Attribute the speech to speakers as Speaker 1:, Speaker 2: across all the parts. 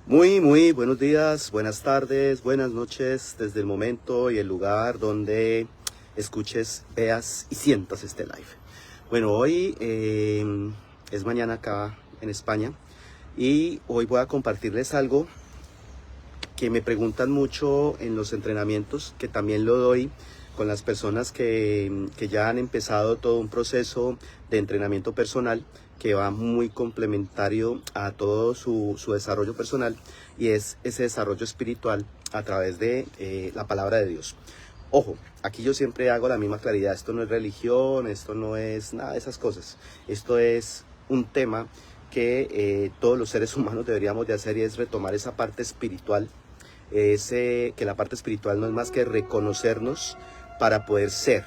Speaker 1: Muy buenos días, buenas tardes, buenas noches, desde el momento y el lugar donde escuches, veas y sientas este live. Bueno, hoy es mañana acá en España y hoy voy a compartirles algo que me preguntan mucho en los entrenamientos, que también lo doy con las personas que ya han empezado todo un proceso de entrenamiento personal que va muy complementario a todo su desarrollo personal, y es ese desarrollo espiritual a través de la palabra de Dios. Ojo, aquí yo siempre hago la misma claridad: esto no es religión, esto no es nada de esas cosas. Esto es un tema que todos los seres humanos deberíamos de hacer, y es retomar esa parte espiritual. Que la parte espiritual no es más que reconocernos para poder ser,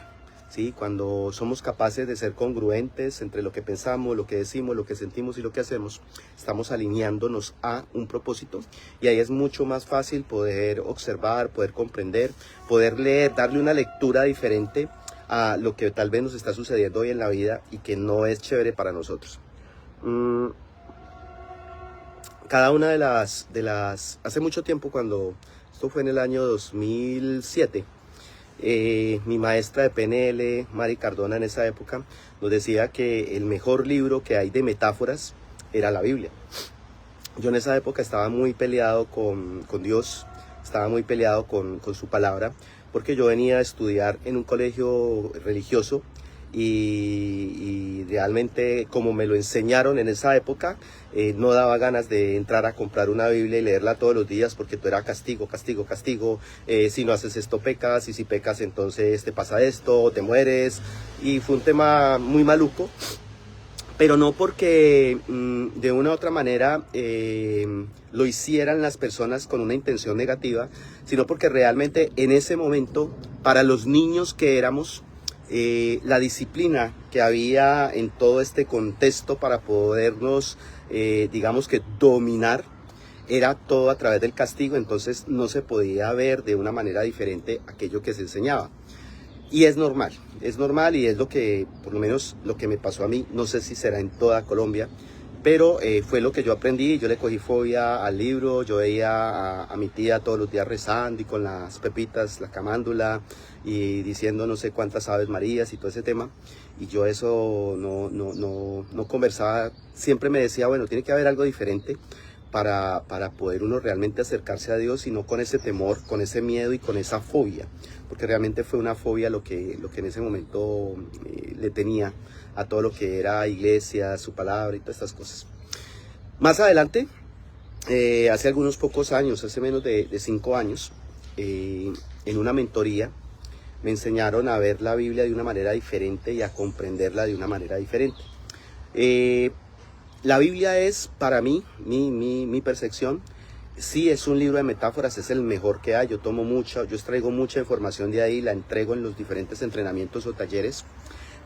Speaker 1: ¿sí? Cuando somos capaces de ser congruentes entre lo que pensamos, lo que decimos, lo que sentimos y lo que hacemos, estamos alineándonos a un propósito, y ahí es mucho más fácil poder observar, poder comprender, poder leer, darle una lectura diferente a lo que tal vez nos está sucediendo hoy en la vida y que no es chévere para nosotros. Cada una de las, hace mucho tiempo, cuando esto fue en el año 2007, mi maestra de PNL, Mari Cardona, en esa época nos decía que el mejor libro que hay de metáforas era la Biblia. Yo en esa época estaba muy peleado con Dios, estaba muy peleado con su palabra, porque yo venía a estudiar en un colegio religioso y realmente, como me lo enseñaron en esa época, no daba ganas de entrar a comprar una Biblia y leerla todos los días, porque todo era castigo, castigo, castigo. Si no haces esto pecas, y si pecas entonces te pasa esto, te mueres. Y fue un tema muy maluco, pero no porque de una u otra manera lo hicieran las personas con una intención negativa, sino porque realmente en ese momento, para los niños que éramos, la disciplina que había en todo este contexto para podernos, digamos que dominar, era todo a través del castigo. Entonces no se podía ver de una manera diferente aquello que se enseñaba. Y es normal, y es lo que, por lo menos lo que me pasó a mí. No sé si será en toda Colombia, pero fue lo que yo aprendí. Yo le cogí fobia al libro. Yo veía a mi tía todos los días rezando y con las pepitas, la camándula, y diciendo no sé cuántas Aves Marías y todo ese tema. Y yo eso no conversaba. Siempre me decía, bueno, tiene que haber algo diferente para poder uno realmente acercarse a Dios, y no con ese temor, con ese miedo y con esa fobia, porque realmente fue una fobia lo que en ese momento le tenía a todo lo que era iglesia, su palabra y todas estas cosas. Más adelante, hace algunos pocos años, hace menos de 5 años, en una mentoría me enseñaron a ver la Biblia de una manera diferente y a comprenderla de una manera diferente. La Biblia es, para mí, mi percepción, sí es un libro de metáforas, es el mejor que hay. Yo extraigo mucha información de ahí, la entrego en los diferentes entrenamientos o talleres,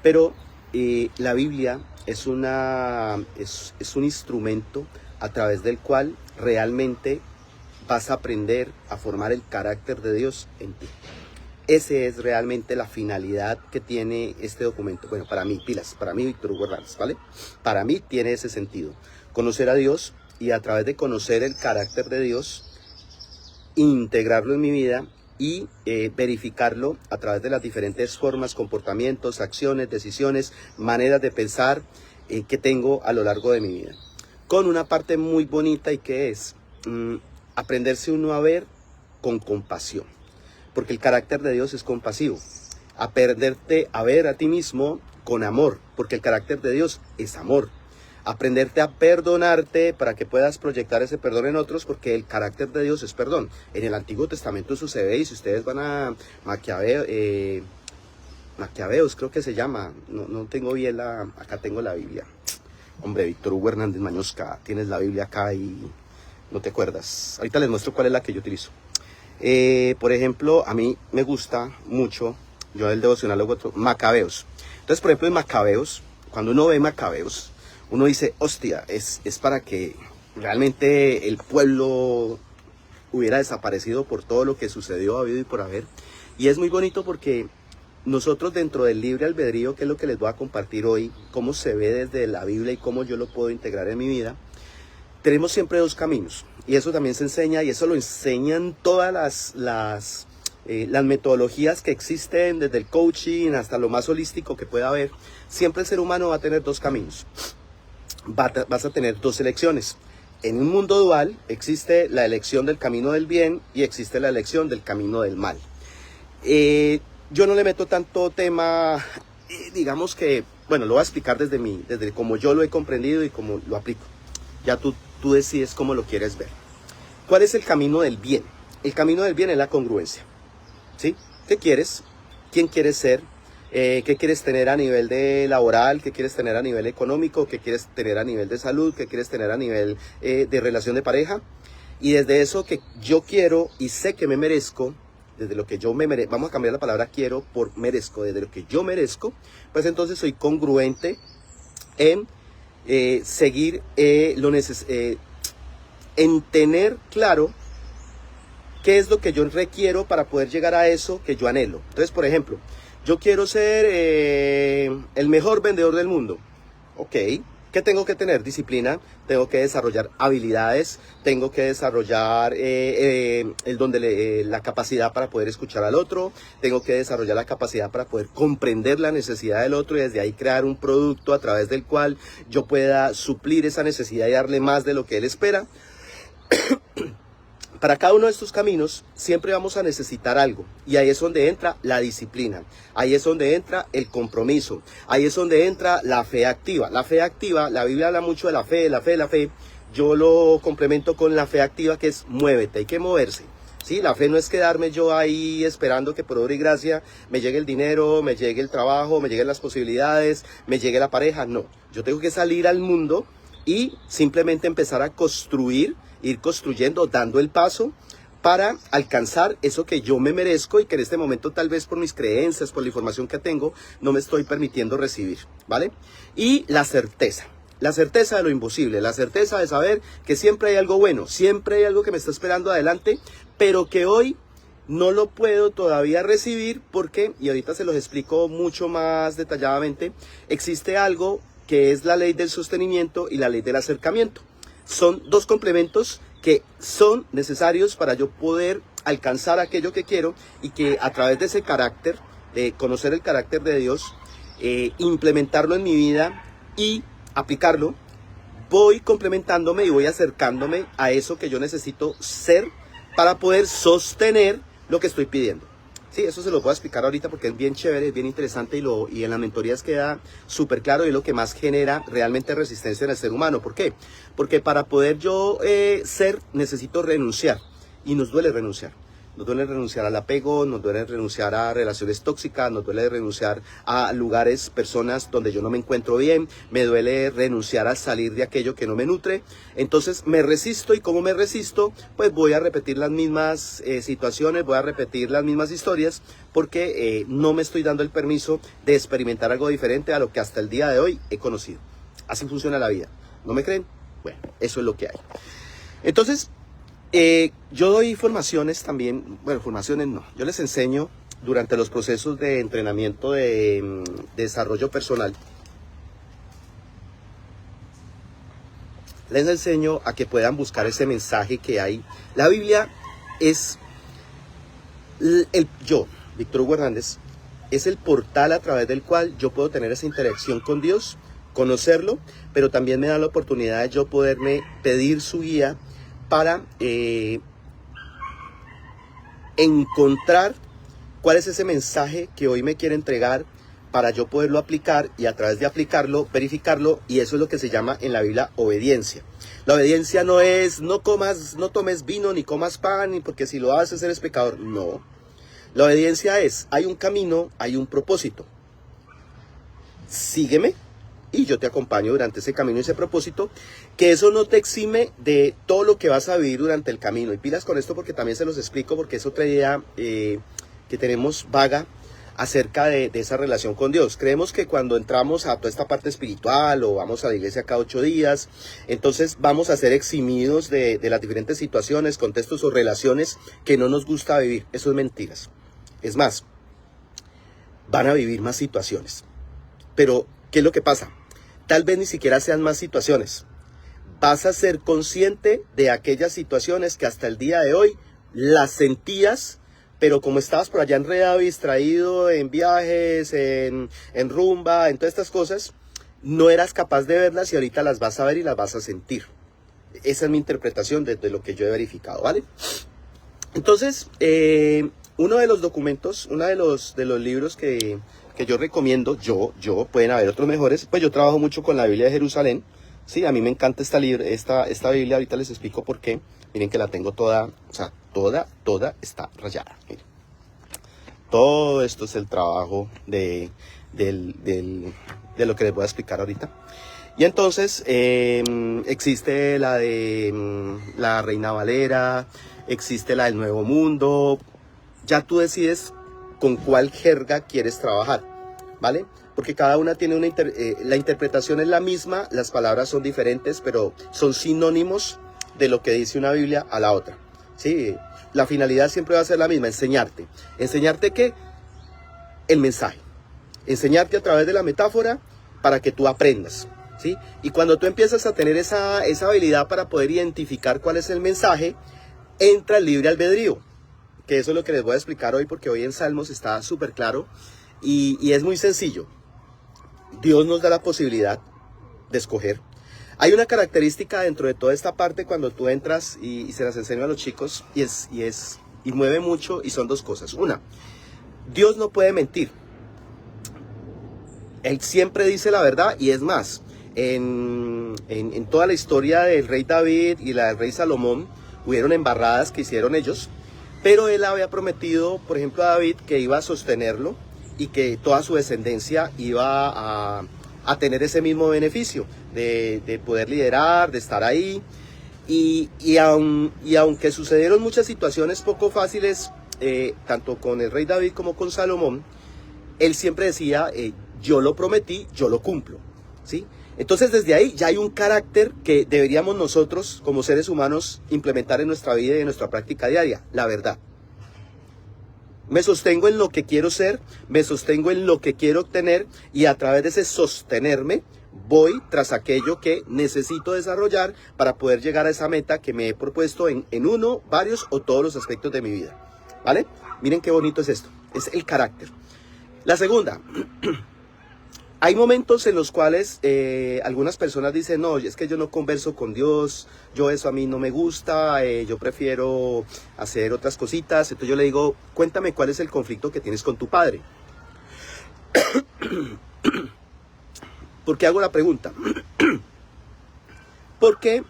Speaker 1: pero la Biblia es un instrumento a través del cual realmente vas a aprender a formar el carácter de Dios en ti. Esa es realmente la finalidad que tiene este documento. Bueno, para mí, pilas, para mí, Víctor Hugo Hernández, ¿vale? Para mí tiene ese sentido: conocer a Dios, y a través de conocer el carácter de Dios, integrarlo en mi vida y verificarlo a través de las diferentes formas, comportamientos, acciones, decisiones, maneras de pensar que tengo a lo largo de mi vida. Con una parte muy bonita, y que es aprenderse uno a ver con compasión, porque el carácter de Dios es compasivo. Aprenderte a ver a ti mismo con amor, porque el carácter de Dios es amor. Aprenderte a perdonarte para que puedas proyectar ese perdón en otros, porque el carácter de Dios es perdón. En el Antiguo Testamento eso se ve, y si ustedes van a Maquiaveos, creo que se llama, no tengo bien acá tengo la Biblia. Hombre, Víctor Hugo Hernández Mañosca, tienes la Biblia acá y no te acuerdas. Ahorita les muestro cuál es la que yo utilizo. Por ejemplo, a mí me gusta mucho, yo el devocional hago otro, Macabeos. Entonces, por ejemplo, en Macabeos, cuando uno ve Macabeos, uno dice, hostia, es para que realmente el pueblo hubiera desaparecido por todo lo que sucedió, habido y por haber. Y es muy bonito porque nosotros, dentro del libre albedrío, que es lo que les voy a compartir hoy, cómo se ve desde la Biblia y cómo yo lo puedo integrar en mi vida, tenemos siempre dos caminos. y eso también se enseña, y eso lo enseñan todas las metodologías que existen, desde el coaching hasta lo más holístico que pueda haber. Siempre el ser humano va a tener dos caminos, vas a tener dos elecciones. En un mundo dual existe la elección del camino del bien y existe la elección del camino del mal. Yo no le meto tanto tema, digamos que, bueno, lo voy a explicar desde como yo lo he comprendido y como lo aplico. Ya tú decides cómo lo quieres ver. ¿Cuál es el camino del bien? El camino del bien es la congruencia, ¿sí? ¿Qué quieres? ¿Quién quieres ser? ¿Qué quieres tener a nivel de laboral? ¿Qué quieres tener a nivel económico? ¿Qué quieres tener a nivel de salud? ¿Qué quieres tener a nivel de relación de pareja? Y desde eso que yo quiero y sé que me merezco, desde lo que yo me merezco, vamos a cambiar la palabra quiero por merezco, desde lo que yo merezco, pues entonces soy congruente en seguir en tener claro qué es lo que yo requiero para poder llegar a eso que yo anhelo. Entonces, por ejemplo, yo quiero ser el mejor vendedor del mundo. Ok, ¿qué tengo que tener? Disciplina, tengo que desarrollar habilidades, tengo que desarrollar la capacidad para poder escuchar al otro, tengo que desarrollar la capacidad para poder comprender la necesidad del otro y desde ahí crear un producto a través del cual yo pueda suplir esa necesidad y darle más de lo que él espera. Para cada uno de estos caminos siempre vamos a necesitar algo, y ahí es donde entra la disciplina, ahí es donde entra el compromiso, ahí es donde entra la fe activa. La fe activa, la Biblia habla mucho de la fe, yo lo complemento con la fe activa, que es muévete, hay que moverse. Sí, la fe no es quedarme yo ahí esperando que por obra y gracia me llegue el dinero, me llegue el trabajo, me lleguen las posibilidades, me llegue la pareja. No, yo tengo que salir al mundo y simplemente empezar a construir, ir construyendo, dando el paso para alcanzar eso que yo me merezco y que en este momento tal vez por mis creencias, por la información que tengo, no me estoy permitiendo recibir, ¿vale? Y la certeza de lo imposible, la certeza de saber que siempre hay algo bueno, siempre hay algo que me está esperando adelante, pero que hoy no lo puedo todavía recibir porque, y ahorita se los explico mucho más detalladamente, existe algo que es la ley del sostenimiento y la ley del acercamiento. Son dos complementos que son necesarios para yo poder alcanzar aquello que quiero y que a través de ese carácter, de conocer el carácter de Dios, implementarlo en mi vida y aplicarlo, voy complementándome y voy acercándome a eso que yo necesito ser para poder sostener lo que estoy pidiendo. Sí, eso se lo puedo explicar ahorita porque es bien chévere, es bien interesante y en las mentorías queda súper claro y es lo que más genera realmente resistencia en el ser humano. ¿Por qué? Porque para poder yo ser necesito renunciar y nos duele renunciar. Nos duele renunciar al apego, nos duele renunciar a relaciones tóxicas, nos duele renunciar a lugares, personas donde yo no me encuentro bien, me duele renunciar a salir de aquello que no me nutre. Entonces me resisto y como me resisto, pues voy a repetir las mismas situaciones, voy a repetir las mismas historias porque no me estoy dando el permiso de experimentar algo diferente a lo que hasta el día de hoy he conocido. Así funciona la vida. ¿No me creen? Bueno, eso es lo que hay. Entonces, yo doy formaciones también, bueno, formaciones no, yo les enseño durante los procesos de entrenamiento de desarrollo personal, les enseño a que puedan buscar ese mensaje que hay. La Biblia es, yo, Víctor Hugo Hernández, es el portal a través del cual yo puedo tener esa interacción con Dios, conocerlo, pero también me da la oportunidad de yo poderme pedir su guía para encontrar cuál es ese mensaje que hoy me quiere entregar para yo poderlo aplicar y a través de aplicarlo, verificarlo, y eso es lo que se llama en la Biblia obediencia. La obediencia no es no tomes vino ni comas pan, porque si lo haces eres pecador. No. La obediencia es, hay un camino, hay un propósito. Sígueme y yo te acompaño durante ese camino y ese propósito, que eso no te exime de todo lo que vas a vivir durante el camino. Y pilas con esto porque también se los explico, porque es otra idea que tenemos vaga acerca de esa relación con Dios. Creemos que cuando entramos a toda esta parte espiritual o vamos a la iglesia cada 8 días, entonces vamos a ser eximidos de las diferentes situaciones, contextos o relaciones que no nos gusta vivir. Eso es mentiras. Es más, van a vivir más situaciones. Pero, ¿qué es lo que pasa? Tal vez ni siquiera sean más situaciones. vas a ser consciente de aquellas situaciones que hasta el día de hoy las sentías, pero como estabas por allá enredado y distraído en viajes, en rumba, en todas estas cosas, no eras capaz de verlas y ahorita las vas a ver y las vas a sentir. Esa es mi interpretación de lo que yo he verificado, ¿vale? Entonces, uno de los documentos, uno de los libros que yo recomiendo, pueden haber otros mejores, pues yo trabajo mucho con la Biblia de Jerusalén. Sí, a mí me encanta esta Biblia, ahorita les explico por qué. Miren que la tengo toda, o sea, toda está rayada. Miren. Todo esto es el trabajo de lo que les voy a explicar ahorita. Y entonces existe la de la Reina Valera, existe la del Nuevo Mundo. Ya tú decides con cuál jerga quieres trabajar, ¿vale? Porque cada una tiene la interpretación es la misma, las palabras son diferentes, pero son sinónimos de lo que dice una Biblia a la otra, ¿sí? La finalidad siempre va a ser la misma, enseñarte. ¿Enseñarte qué? El mensaje. Enseñarte a través de la metáfora para que tú aprendas, ¿sí? Y cuando tú empiezas a tener esa habilidad para poder identificar cuál es el mensaje, entra el libre albedrío, que eso es lo que les voy a explicar hoy, porque hoy en Salmos está súper claro y es muy sencillo. Dios nos da la posibilidad de escoger. Hay una característica dentro de toda esta parte cuando tú entras y se las enseño a los chicos y mueve mucho, y son dos cosas. Una, Dios no puede mentir. Él siempre dice la verdad, y es más, en toda la historia del rey David y la del rey Salomón, hubieron embarradas que hicieron ellos, pero él había prometido, por ejemplo, a David que iba a sostenerlo y que toda su descendencia iba a tener ese mismo beneficio de poder liderar, de estar ahí. Y aunque sucedieron muchas situaciones poco fáciles, tanto con el rey David como con Salomón, él siempre decía, yo lo prometí, yo lo cumplo, ¿sí? Entonces desde ahí ya hay un carácter que deberíamos nosotros como seres humanos implementar en nuestra vida y en nuestra práctica diaria, la verdad. Me sostengo en lo que quiero ser, me sostengo en lo que quiero obtener, y a través de ese sostenerme voy tras aquello que necesito desarrollar para poder llegar a esa meta que me he propuesto en uno, varios o todos los aspectos de mi vida, ¿vale? Miren qué bonito es esto, es el carácter. La segunda, hay momentos en los cuales algunas personas dicen, no, es que yo no converso con Dios, eso a mí no me gusta, yo prefiero hacer otras cositas. Entonces yo le digo, cuéntame cuál es el conflicto que tienes con tu padre. ¿Por qué hago la pregunta? Porque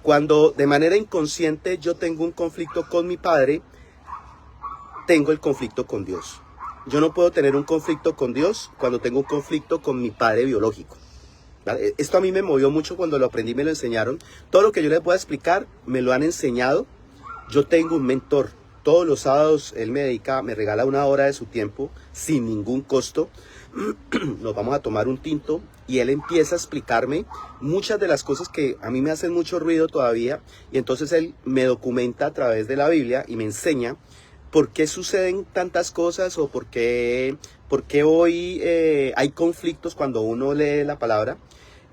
Speaker 1: cuando de manera inconsciente yo tengo un conflicto con mi padre, tengo el conflicto con Dios. Yo no puedo tener un conflicto con Dios cuando tengo un conflicto con mi padre biológico, ¿vale? Esto a mí me movió mucho cuando lo aprendí, me lo enseñaron. Todo lo que yo les voy a explicar me lo han enseñado. Yo tengo un mentor. Todos los sábados él me regala una hora de su tiempo sin ningún costo. Nos vamos a tomar un tinto y él empieza a explicarme muchas de las cosas que a mí me hacen mucho ruido todavía. Y entonces él me documenta a través de la Biblia y me enseña por qué suceden tantas cosas o por qué hoy hay conflictos cuando uno lee la palabra.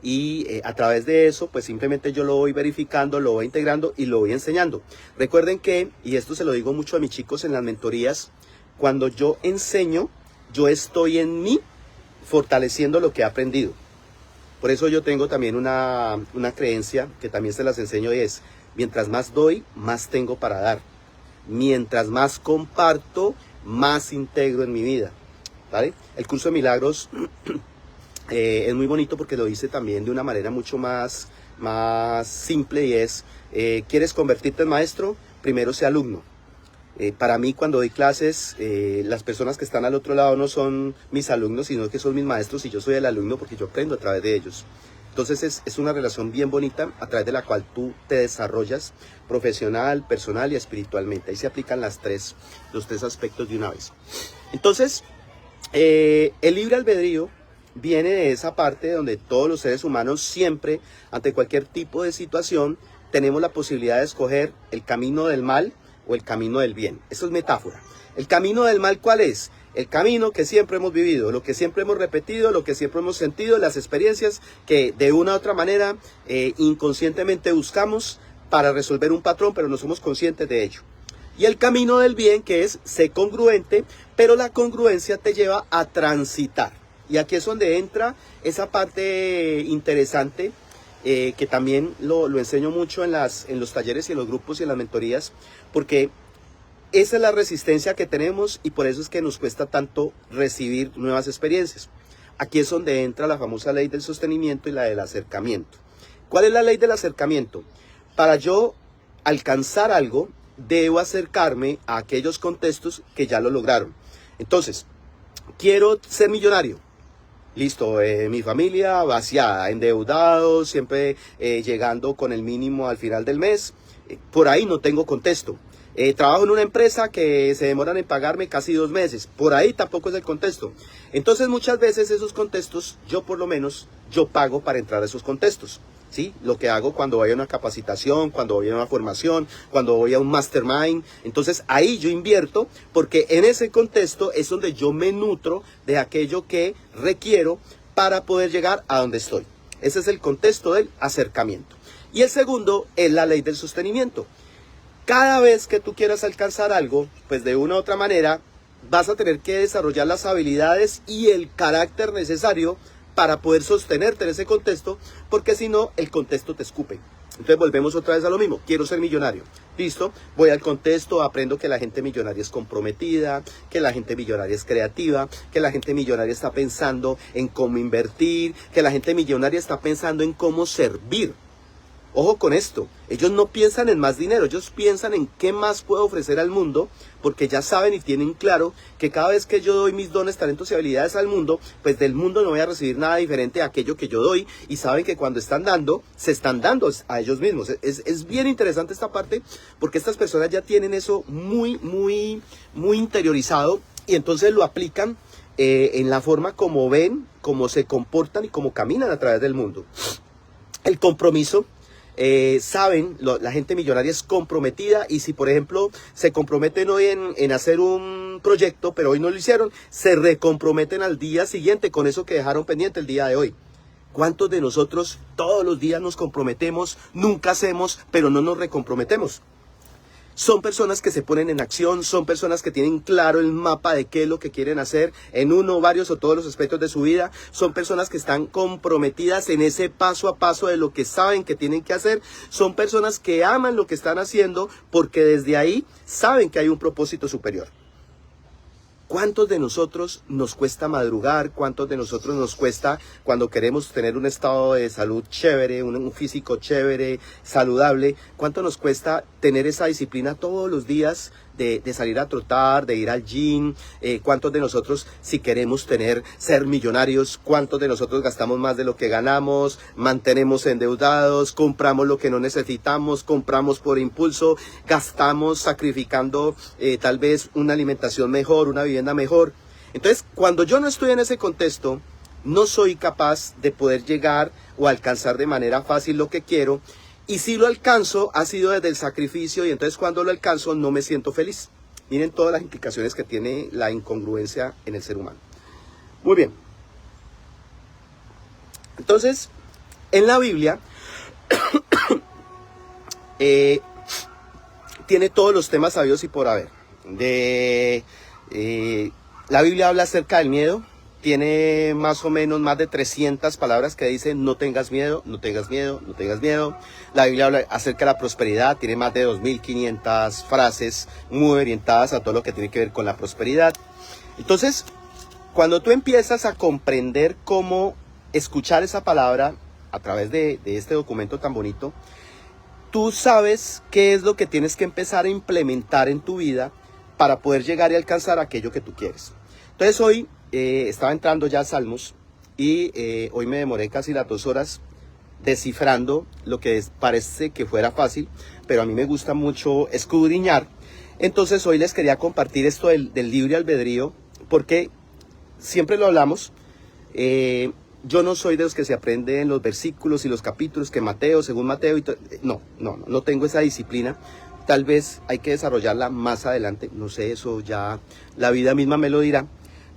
Speaker 1: Y a través de eso, pues simplemente yo lo voy verificando, lo voy integrando y lo voy enseñando. Recuerden que, y esto se lo digo mucho a mis chicos en las mentorías, cuando yo enseño, yo estoy en mí fortaleciendo lo que he aprendido. Por eso yo tengo también una creencia que también se las enseño, y es, mientras más doy, más tengo para dar. Mientras más comparto, más integro en mi vida, ¿vale? El curso de milagros es muy bonito porque lo hice también de una manera mucho más simple, y es, ¿quieres convertirte en maestro? Primero sé alumno. Para mí, cuando doy clases, las personas que están al otro lado no son mis alumnos, sino que son mis maestros, y yo soy el alumno porque yo aprendo a través de ellos. Entonces es una relación bien bonita a través de la cual tú te desarrollas profesional, personal y espiritualmente. Ahí se aplican los tres aspectos de una vez. Entonces, el libre albedrío viene de esa parte donde todos los seres humanos siempre, ante cualquier tipo de situación, tenemos la posibilidad de escoger el camino del mal o el camino del bien. Eso es metáfora. El camino del mal, ¿cuál es? El camino que siempre hemos vivido, lo que siempre hemos repetido, lo que siempre hemos sentido, las experiencias que de una u otra manera inconscientemente buscamos para resolver un patrón, pero no somos conscientes de ello. Y el camino del bien, que es ser congruente, pero la congruencia te lleva a transitar. Y aquí es donde entra esa parte interesante, que también lo enseño mucho en los talleres y en los grupos y en las mentorías, porque esa es la resistencia que tenemos y por eso es que nos cuesta tanto recibir nuevas experiencias. Aquí es donde entra la famosa ley del sostenimiento y la del acercamiento. ¿Cuál es la ley del acercamiento? Para yo alcanzar algo, debo acercarme a aquellos contextos que ya lo lograron. Entonces, quiero ser millonario. Listo, mi familia vaciada, endeudados, siempre llegando con el mínimo al final del mes. Por ahí no tengo contexto. Trabajo en una empresa que se demoran en pagarme casi 2 meses. Por ahí tampoco es el contexto. Entonces muchas veces esos contextos, yo por lo menos, yo pago para entrar a esos contextos. ¿Sí? Lo que hago cuando voy a una capacitación, cuando voy a una formación, cuando voy a un mastermind. Entonces ahí yo invierto porque en ese contexto es donde yo me nutro de aquello que requiero para poder llegar a donde estoy. Ese es el contexto del acercamiento. Y el segundo es la ley del sostenimiento. Cada vez que tú quieras alcanzar algo, pues de una u otra manera vas a tener que desarrollar las habilidades y el carácter necesario para poder sostenerte en ese contexto, porque si no, el contexto te escupe. Entonces volvemos otra vez a lo mismo. Quiero ser millonario. Listo, voy al contexto, aprendo que la gente millonaria es comprometida, que la gente millonaria es creativa, que la gente millonaria está pensando en cómo invertir, que la gente millonaria está pensando en cómo servir. Ojo con esto, ellos no piensan en más dinero, ellos piensan en qué más puedo ofrecer al mundo, porque ya saben y tienen claro que cada vez que yo doy mis dones, talentos y habilidades al mundo, pues del mundo no voy a recibir nada diferente a aquello que yo doy, y saben que cuando están dando, se están dando a ellos mismos. Es bien interesante esta parte, porque estas personas ya tienen eso muy interiorizado, y entonces lo aplican en la forma como ven, cómo se comportan y cómo caminan a través del mundo. El compromiso. Saben, la gente millonaria es comprometida, y si por ejemplo se comprometen hoy en hacer un proyecto, pero hoy no lo hicieron, se recomprometen al día siguiente con eso que dejaron pendiente el día de hoy. ¿Cuántos de nosotros todos los días nos comprometemos, nunca hacemos, pero no nos recomprometemos? Son personas que se ponen en acción, son personas que tienen claro el mapa de qué es lo que quieren hacer en uno, varios o todos los aspectos de su vida. Son personas que están comprometidas en ese paso a paso de lo que saben que tienen que hacer. Son personas que aman lo que están haciendo porque desde ahí saben que hay un propósito superior. ¿Cuántos de nosotros nos cuesta madrugar? ¿Cuántos de nosotros nos cuesta cuando queremos tener un estado de salud chévere, un físico chévere, saludable? ¿Cuánto nos cuesta tener esa disciplina todos los días de salir a trotar, de ir al gym? ¿Cuántos de nosotros, si queremos ser millonarios, cuántos de nosotros gastamos más de lo que ganamos, mantenemos endeudados, compramos lo que no necesitamos, compramos por impulso, gastamos sacrificando tal vez una alimentación mejor, una vivienda mejor? Entonces, cuando yo no estoy en ese contexto, no soy capaz de poder llegar o alcanzar de manera fácil lo que quiero. Y si lo alcanzo, ha sido desde el sacrificio, y entonces cuando lo alcanzo no me siento feliz. Miren todas las implicaciones que tiene la incongruencia en el ser humano. Muy bien. Entonces, en la Biblia, tiene todos los temas sabios y por haber. La Biblia habla acerca del miedo. Tiene más o menos más de 300 palabras que dicen no tengas miedo, no tengas miedo, no tengas miedo. La Biblia habla acerca de la prosperidad, tiene más de 2500 frases muy orientadas a todo lo que tiene que ver con la prosperidad. Entonces, cuando tú empiezas a comprender cómo escuchar esa palabra a través de este documento tan bonito, tú sabes qué es lo que tienes que empezar a implementar en tu vida para poder llegar y alcanzar aquello que tú quieres. Entonces hoy estaba entrando ya a Salmos y hoy me demoré casi las 2 horas descifrando lo que parece que fuera fácil, pero a mí me gusta mucho escudriñar. Entonces hoy les quería compartir esto del libre albedrío, porque siempre lo hablamos. Yo no soy de los que se aprenden los versículos y los capítulos que Mateo, según Mateo, no tengo esa disciplina, tal vez hay que desarrollarla más adelante, no sé, eso ya la vida misma me lo dirá,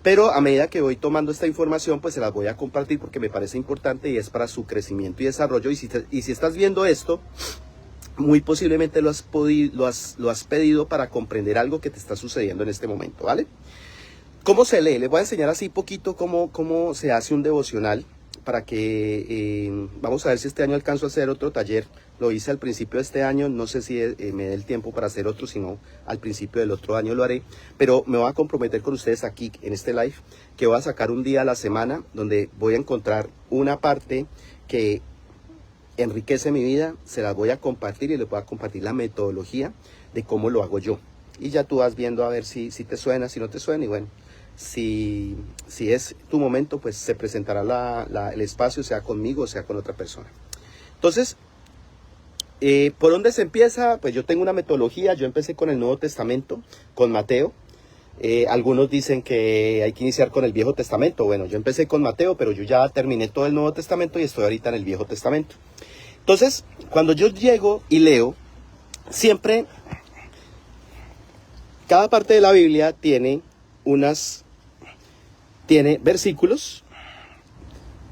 Speaker 1: pero a medida que voy tomando esta información, pues se las voy a compartir porque me parece importante y es para su crecimiento y desarrollo. Y si estás viendo esto, muy posiblemente lo has pedido para comprender algo que te está sucediendo en este momento, ¿vale? ¿Cómo se lee? Les voy a enseñar así poquito cómo se hace un devocional para que, vamos a ver si este año alcanzo a hacer otro taller. Lo hice al principio de este año, no sé si me dé el tiempo para hacer otro, si no, al principio del otro año lo haré. Pero me voy a comprometer con ustedes aquí en este live, que voy a sacar un día a la semana donde voy a encontrar una parte que enriquece mi vida, se las voy a compartir y les voy a compartir la metodología de cómo lo hago yo. Y ya tú vas viendo a ver si te suena, si no te suena, y bueno, si es tu momento, pues se presentará el espacio, sea conmigo o sea con otra persona. Entonces, ¿por dónde se empieza? Pues yo tengo una metodología. Yo empecé con el Nuevo Testamento, con Mateo. Algunos dicen que hay que iniciar con el Viejo Testamento. Bueno, yo empecé con Mateo, pero yo ya terminé todo el Nuevo Testamento y estoy ahorita en el Viejo Testamento. Entonces, cuando yo llego y leo, siempre, cada parte de la Biblia tiene versículos,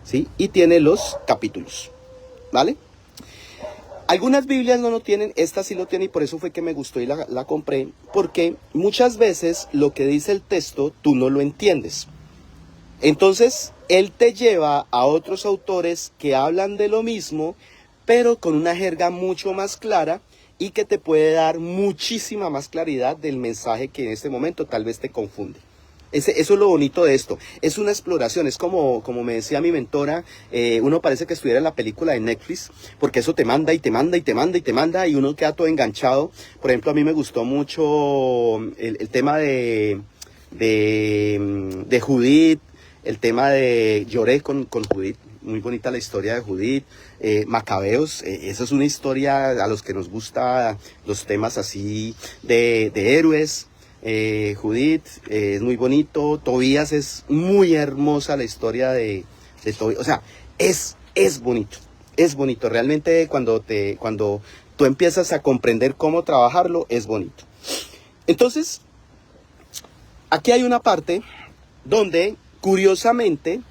Speaker 1: ¿sí? Y tiene los capítulos, ¿vale? Algunas Biblias no lo tienen, esta sí lo tiene y por eso fue que me gustó y la compré, porque muchas veces lo que dice el texto tú no lo entiendes. Entonces, él te lleva a otros autores que hablan de lo mismo, pero con una jerga mucho más clara y que te puede dar muchísima más claridad del mensaje que en este momento tal vez te confunde. Eso es lo bonito de esto, es una exploración, es como me decía mi mentora, uno parece que estuviera en la película de Netflix, porque eso te manda y te manda y te manda y te manda y uno queda todo enganchado. Por ejemplo, a mí me gustó mucho el tema de Judith, el tema de lloré con Judith, muy bonita la historia de Judith, Macabeos, eso es una historia a los que nos gusta los temas así de héroes. Judith es muy bonito, Tobías es muy hermosa la historia de Tobías, o sea, es bonito, realmente cuando tú empiezas a comprender cómo trabajarlo, es bonito. Entonces, aquí hay una parte donde, curiosamente,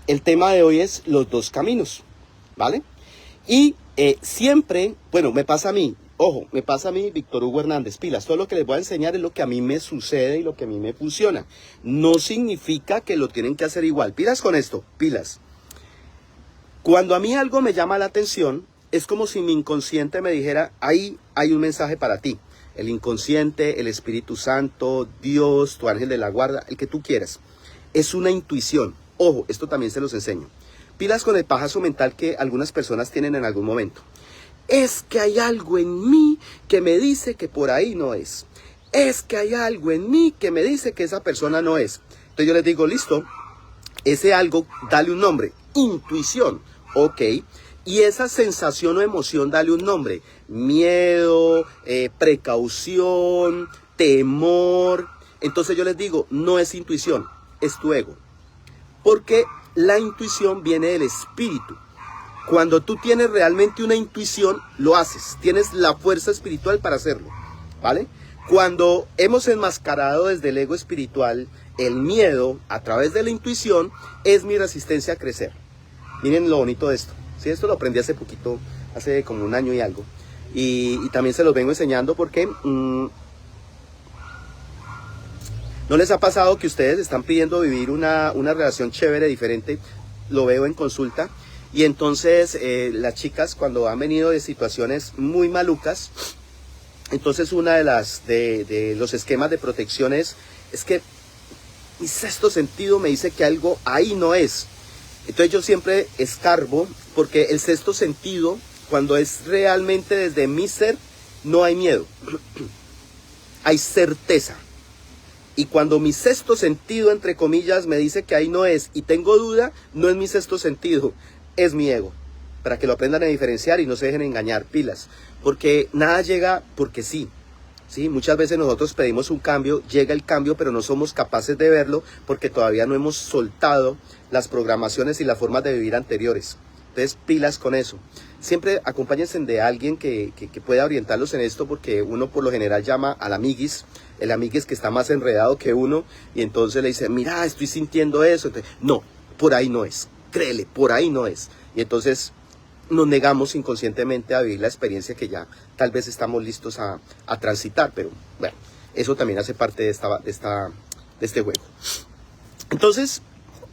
Speaker 1: el tema de hoy es los dos caminos, ¿vale? Y siempre, bueno, me pasa a mí, ojo, me pasa a mí, Víctor Hugo Hernández, pilas, todo lo que les voy a enseñar es lo que a mí me sucede y lo que a mí me funciona. No significa que lo tienen que hacer igual. Pilas con esto, pilas. Cuando a mí algo me llama la atención, es como si mi inconsciente me dijera, ahí hay un mensaje para ti. El inconsciente, el Espíritu Santo, Dios, tu ángel de la guarda, el que tú quieras. Es una intuición. Ojo, esto también se los enseño. Pilas con el pajazo mental que algunas personas tienen en algún momento. Es que hay algo en mí que me dice que por ahí no es. Es que hay algo en mí que me dice que esa persona no es. Entonces yo les digo, listo, ese algo, dale un nombre. Intuición, ok. Y esa sensación o emoción, dale un nombre. Miedo, precaución, temor. Entonces yo les digo, no es intuición, es tu ego. Porque la intuición viene del espíritu. Cuando tú tienes realmente una intuición, lo haces. Tienes la fuerza espiritual para hacerlo, ¿vale? Cuando hemos enmascarado desde el ego espiritual el miedo a través de la intuición, es mi resistencia a crecer. Miren lo bonito de esto. Sí, esto lo aprendí hace poquito, hace como un año y algo. Y también se los vengo enseñando porque ¿no les ha pasado que ustedes están pidiendo vivir una relación chévere, diferente? Lo veo en consulta. Y entonces las chicas, cuando han venido de situaciones muy malucas, entonces una de los esquemas de protección es que mi sexto sentido me dice que algo ahí no es. Entonces yo siempre escarbo, porque el sexto sentido, cuando es realmente desde mi ser, no hay miedo, hay certeza. Y cuando mi sexto sentido, entre comillas, me dice que ahí no es y tengo duda, no es mi sexto sentido, es mi ego. Para que lo aprendan a diferenciar y no se dejen engañar, pilas. Porque nada llega porque sí. ¿Sí? Muchas veces nosotros pedimos un cambio, llega el cambio, pero no somos capaces de verlo porque todavía no hemos soltado las programaciones y las formas de vivir anteriores. Entonces, pilas con eso. Siempre acompáñense de alguien que pueda orientarlos en esto, porque uno por lo general llama al amiguis, el amiguis que está más enredado que uno, y entonces le dice, mira, estoy sintiendo eso. Entonces, no, por ahí no es, créele, por ahí no es. Y entonces nos negamos inconscientemente a vivir la experiencia que ya tal vez estamos listos a transitar, pero bueno, eso también hace parte de este juego. Entonces,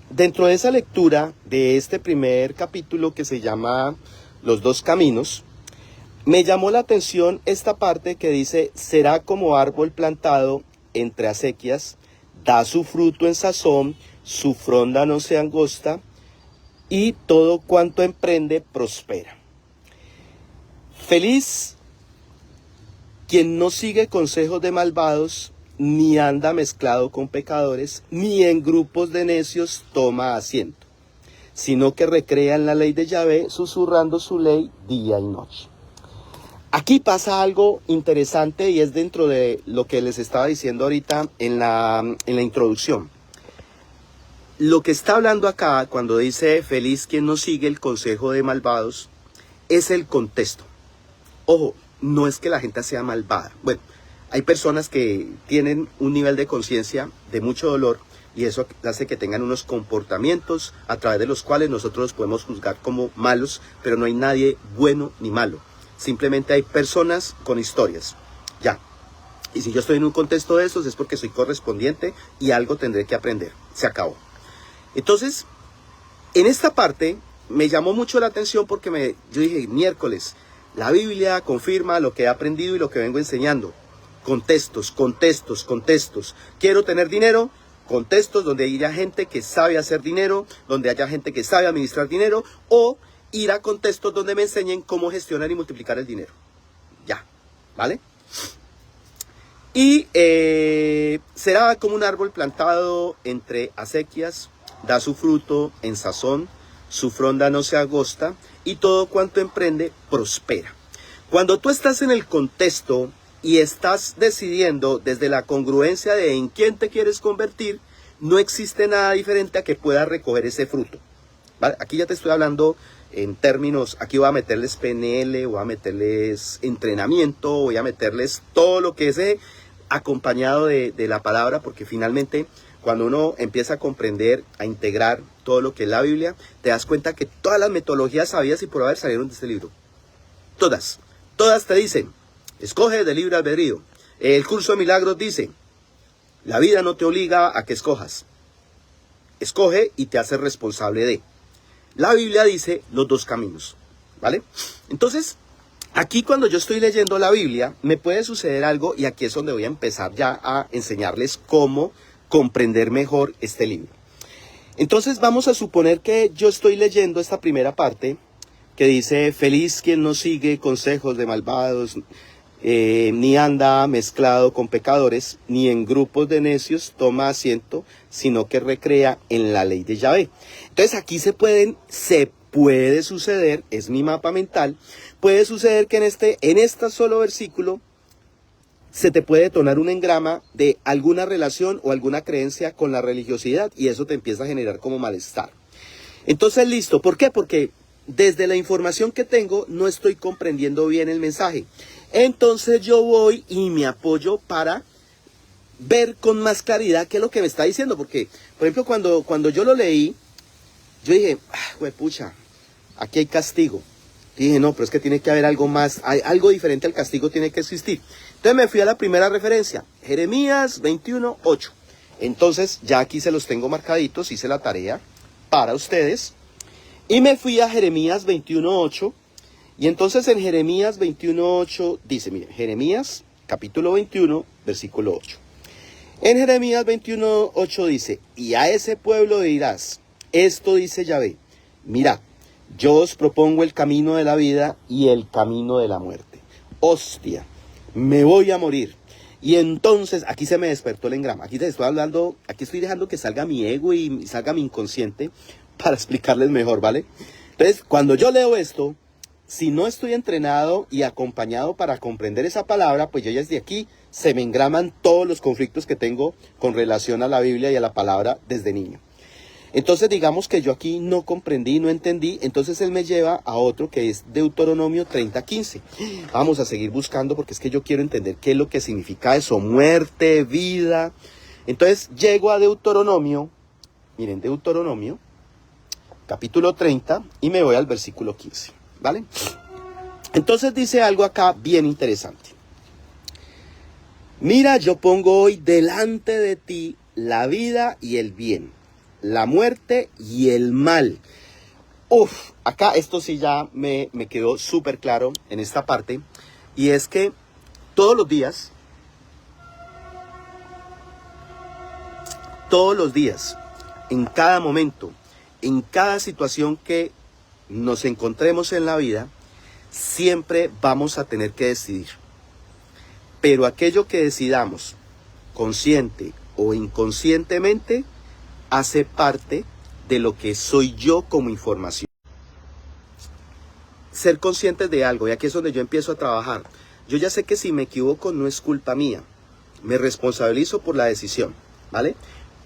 Speaker 1: dentro de esa lectura de este primer capítulo que se llama Los dos caminos, me llamó la atención esta parte que dice, será como árbol plantado entre acequias, da su fruto en sazón, su fronda no se angosta, y todo cuanto emprende prospera. Feliz quien no sigue consejos de malvados, ni anda mezclado con pecadores, ni en grupos de necios toma asiento, sino que recrea en la ley de Yahvé, susurrando su ley día y noche. Aquí pasa algo interesante y es dentro de lo que les estaba diciendo ahorita en la introducción. Lo que está hablando acá cuando dice feliz quien no sigue el consejo de malvados es el contexto. Ojo, no es que la gente sea malvada. Bueno, hay personas que tienen un nivel de conciencia de mucho dolor y eso hace que tengan unos comportamientos a través de los cuales nosotros los podemos juzgar como malos, pero no hay nadie bueno ni malo. Simplemente hay personas con historias. Ya. Y si yo estoy en un contexto de esos es porque soy correspondiente y algo tendré que aprender. Se acabó. Entonces, en esta parte me llamó mucho la atención porque yo dije, miércoles, la Biblia confirma lo que he aprendido y lo que vengo enseñando. Contextos. Quiero tener dinero, contextos donde haya gente que sabe hacer dinero, donde haya gente que sabe administrar dinero, o ir a contextos donde me enseñen cómo gestionar y multiplicar el dinero. Ya, ¿vale? Y será como un árbol plantado entre acequias, da su fruto en sazón, su fronda no se agosta, y todo cuanto emprende prospera. Cuando tú estás en el contexto y estás decidiendo desde la congruencia de en quién te quieres convertir, no existe nada diferente a que puedas recoger ese fruto. ¿Vale? Aquí ya te estoy hablando en términos, aquí voy a meterles PNL, voy a meterles entrenamiento, voy a meterles todo lo que sé acompañado de la palabra, porque finalmente cuando uno empieza a comprender, a integrar todo lo que es la Biblia, te das cuenta que todas las metodologías sabidas y por haber salieron de este libro. Todas te dicen, escoge de libre albedrío. El curso de milagros dice, la vida no te obliga a que escojas. Escoge y te hace responsable de. La Biblia dice los dos caminos, ¿vale? Entonces, aquí cuando yo estoy leyendo la Biblia, me puede suceder algo y aquí es donde voy a empezar ya a enseñarles cómo comprender mejor este libro. Entonces vamos a suponer que yo estoy leyendo esta primera parte que dice, feliz quien no sigue consejos de malvados, ni anda mezclado con pecadores, ni en grupos de necios toma asiento, sino que recrea en la ley de Yahvé. Entonces aquí se puede suceder, es mi mapa mental, puede suceder que en este solo versículo se te puede detonar un engrama de alguna relación o alguna creencia con la religiosidad y eso te empieza a generar como malestar. Entonces, listo, ¿por qué? Porque desde la información que tengo no estoy comprendiendo bien el mensaje. Entonces yo voy y me apoyo para ver con más claridad qué es lo que me está diciendo. Porque, por ejemplo, cuando yo lo leí, yo dije, pucha, aquí hay castigo. Y dije, no, pero es que tiene que haber algo más, algo diferente al castigo tiene que existir. Entonces me fui a la primera referencia, Jeremías 21:8. Entonces ya aquí se los tengo marcaditos, hice la tarea para ustedes. Y me fui a Jeremías 21:8. Y entonces en Jeremías 21:8 dice, mire, Jeremías capítulo 21, versículo 8. En Jeremías 21:8 dice, y a ese pueblo dirás, esto dice Yahvé, mirad, yo os propongo el camino de la vida y el camino de la muerte. Hostia, me voy a morir. Y entonces, aquí se me despertó el engrama. Aquí te estoy hablando, aquí estoy dejando que salga mi ego y salga mi inconsciente para explicarles mejor, ¿vale? Entonces, cuando yo leo esto, si no estoy entrenado y acompañado para comprender esa palabra, pues yo ya desde aquí se me engraman todos los conflictos que tengo con relación a la Biblia y a la palabra desde niño. Entonces digamos que yo aquí no comprendí, no entendí, entonces él me lleva a otro que es Deuteronomio 30:15. Vamos a seguir buscando porque es que yo quiero entender qué es lo que significa eso, muerte, vida. Entonces llego a Deuteronomio, miren, Deuteronomio, capítulo 30, y me voy al versículo 15, ¿vale? Entonces dice algo acá bien interesante. Mira, yo pongo hoy delante de ti la vida y el bien, la muerte y el mal. Uf, acá esto sí ya me quedó súper claro en esta parte. Y es que todos los días, en cada momento, en cada situación que nos encontremos en la vida, siempre vamos a tener que decidir. Pero aquello que decidamos, consciente o inconscientemente, hace parte de lo que soy yo como información. Ser conscientes de algo, y aquí es donde yo empiezo a trabajar. Yo ya sé que si me equivoco no es culpa mía, me responsabilizo por la decisión, ¿vale?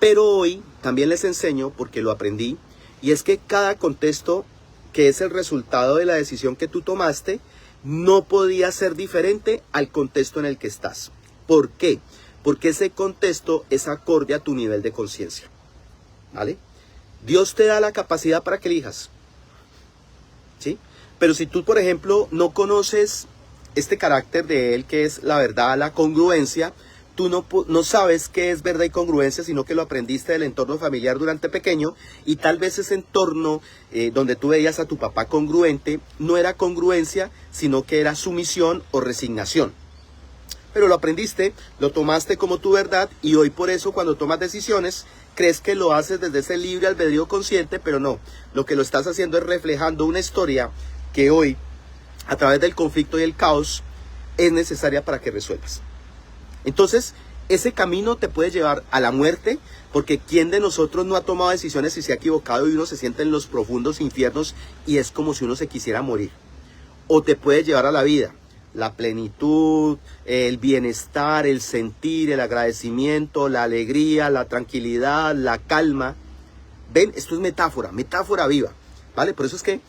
Speaker 1: Pero hoy también les enseño, porque lo aprendí, y es que cada contexto que es el resultado de la decisión que tú tomaste, no podía ser diferente al contexto en el que estás. ¿Por qué? Porque ese contexto es acorde a tu nivel de conciencia, ¿vale? Dios te da la capacidad para que elijas, ¿sí? Pero si tú, por ejemplo, no conoces este carácter de Él, que es la verdad, la congruencia, tú no sabes qué es verdad y congruencia, sino que lo aprendiste del entorno familiar durante pequeño, y tal vez ese entorno donde tú veías a tu papá congruente, no era congruencia, sino que era sumisión o resignación. Pero lo aprendiste, lo tomaste como tu verdad, y hoy por eso cuando tomas decisiones, crees que lo haces desde ese libre albedrío consciente, pero no. Lo que lo estás haciendo es reflejando una historia que hoy, a través del conflicto y el caos, es necesaria para que resuelvas. Entonces, ese camino te puede llevar a la muerte, porque ¿quién de nosotros no ha tomado decisiones y se ha equivocado y uno se siente en los profundos infiernos y es como si uno se quisiera morir? O te puede llevar a la vida, la plenitud, el bienestar, el sentir, el agradecimiento, la alegría, la tranquilidad, la calma. ¿Ven? Esto es metáfora, metáfora viva, ¿vale? Por eso es que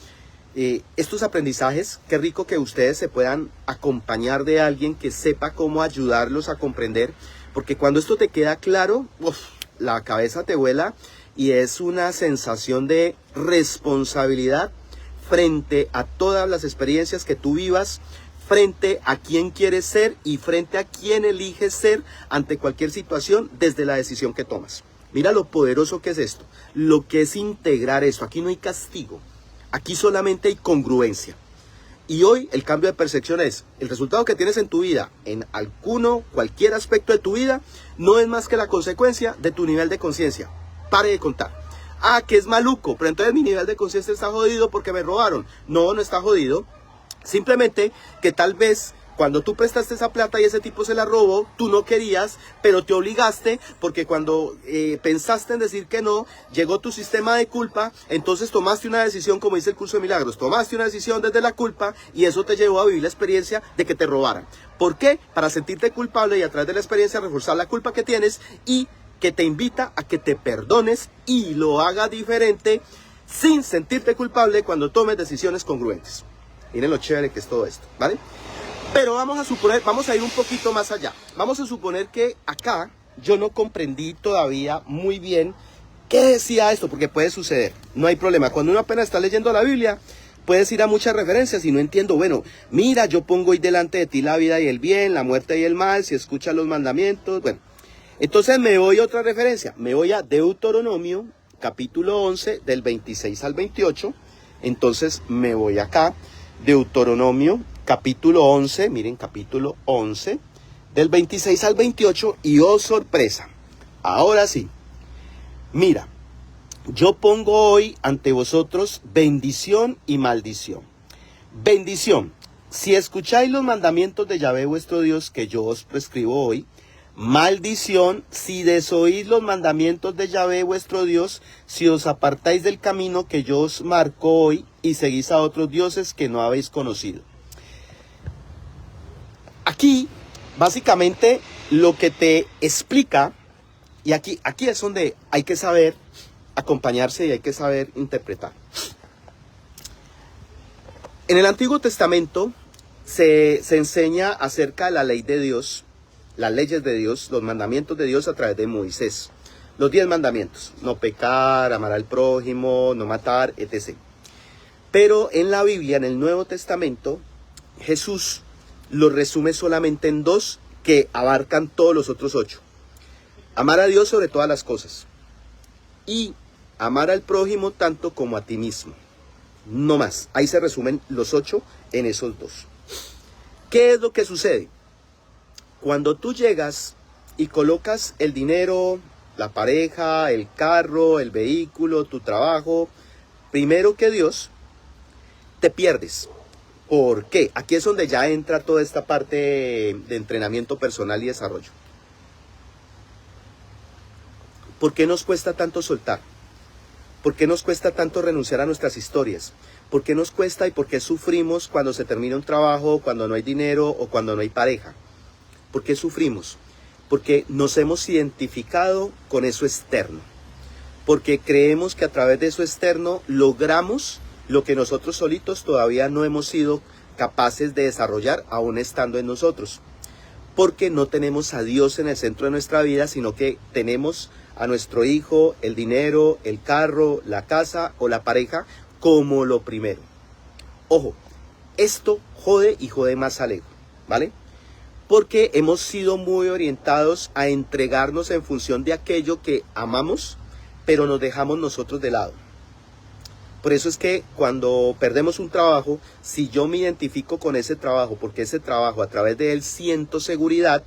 Speaker 1: estos aprendizajes, qué rico que ustedes se puedan acompañar de alguien que sepa cómo ayudarlos a comprender, porque cuando esto te queda claro, la cabeza te vuela y es una sensación de responsabilidad frente a todas las experiencias que tú vivas, frente a quién quieres ser y frente a quién eliges ser ante cualquier situación desde la decisión que tomas. Mira lo poderoso que es esto, lo que es integrar esto. Aquí no hay castigo. Aquí solamente hay congruencia. Y hoy el cambio de percepción es, el resultado que tienes en tu vida, en cualquier aspecto de tu vida, no es más que la consecuencia de tu nivel de conciencia. Pare de contar. Ah, que es maluco, pero entonces mi nivel de conciencia está jodido porque me robaron. No, no está jodido. Simplemente que tal vez cuando tú prestaste esa plata y ese tipo se la robó, tú no querías, pero te obligaste porque cuando pensaste en decir que no, llegó tu sistema de culpa, entonces tomaste una decisión, como dice el curso de milagros, tomaste una decisión desde la culpa y eso te llevó a vivir la experiencia de que te robaran. ¿Por qué? Para sentirte culpable y a través de la experiencia reforzar la culpa que tienes y que te invita a que te perdones y lo hagas diferente sin sentirte culpable cuando tomes decisiones congruentes. Miren lo chévere que es todo esto, ¿vale? Pero vamos a ir un poquito más allá. Vamos a suponer que acá yo no comprendí todavía muy bien qué decía esto, porque puede suceder, no hay problema. Cuando uno apenas está leyendo la Biblia, puedes ir a muchas referencias y no entiendo. Bueno, mira, yo pongo hoy delante de ti la vida y el bien, la muerte y el mal, si escuchas los mandamientos. Bueno, entonces me voy a otra referencia, me voy a Deuteronomio, capítulo 11, del 26 al 28. Entonces me voy acá, Deuteronomio, capítulo 11, miren, capítulo 11, del 26 al 28, y oh sorpresa, ahora sí, mira, yo pongo hoy ante vosotros bendición y maldición. Bendición, si escucháis los mandamientos de Yahvé vuestro Dios que yo os prescribo hoy. Maldición, si desoís los mandamientos de Yahvé vuestro Dios, si os apartáis del camino que yo os marco hoy y seguís a otros dioses que no habéis conocido. Aquí, básicamente, lo que te explica, y aquí es donde hay que saber acompañarse y hay que saber interpretar. En el Antiguo Testamento se enseña acerca de la ley de Dios, las leyes de Dios, los mandamientos de Dios a través de Moisés. Los 10 mandamientos: no pecar, amar al prójimo, no matar, etc. Pero en la Biblia, en el Nuevo Testamento, Jesús los resume solamente en 2 que abarcan todos los otros 8. Amar a Dios sobre todas las cosas y amar al prójimo tanto como a ti mismo. No más. Ahí se resumen los 8 en esos 2. ¿Qué es lo que sucede? Cuando tú llegas y colocas el dinero, la pareja, el carro, el vehículo, tu trabajo, primero que Dios, te pierdes. ¿Por qué? Aquí es donde ya entra toda esta parte de entrenamiento personal y desarrollo. ¿Por qué nos cuesta tanto soltar? ¿Por qué nos cuesta tanto renunciar a nuestras historias? ¿Por qué nos cuesta y por qué sufrimos cuando se termina un trabajo, cuando no hay dinero o cuando no hay pareja? ¿Por qué sufrimos? Porque nos hemos identificado con eso externo. Porque creemos que a través de eso externo logramos lo que nosotros solitos todavía no hemos sido capaces de desarrollar aún estando en nosotros. Porque no tenemos a Dios en el centro de nuestra vida, sino que tenemos a nuestro hijo, el dinero, el carro, la casa o la pareja como lo primero. Ojo, esto jode y jode más al ego, ¿vale? Porque hemos sido muy orientados a entregarnos en función de aquello que amamos, pero nos dejamos nosotros de lado. Por eso es que cuando perdemos un trabajo, si yo me identifico con ese trabajo, porque ese trabajo a través de él siento seguridad,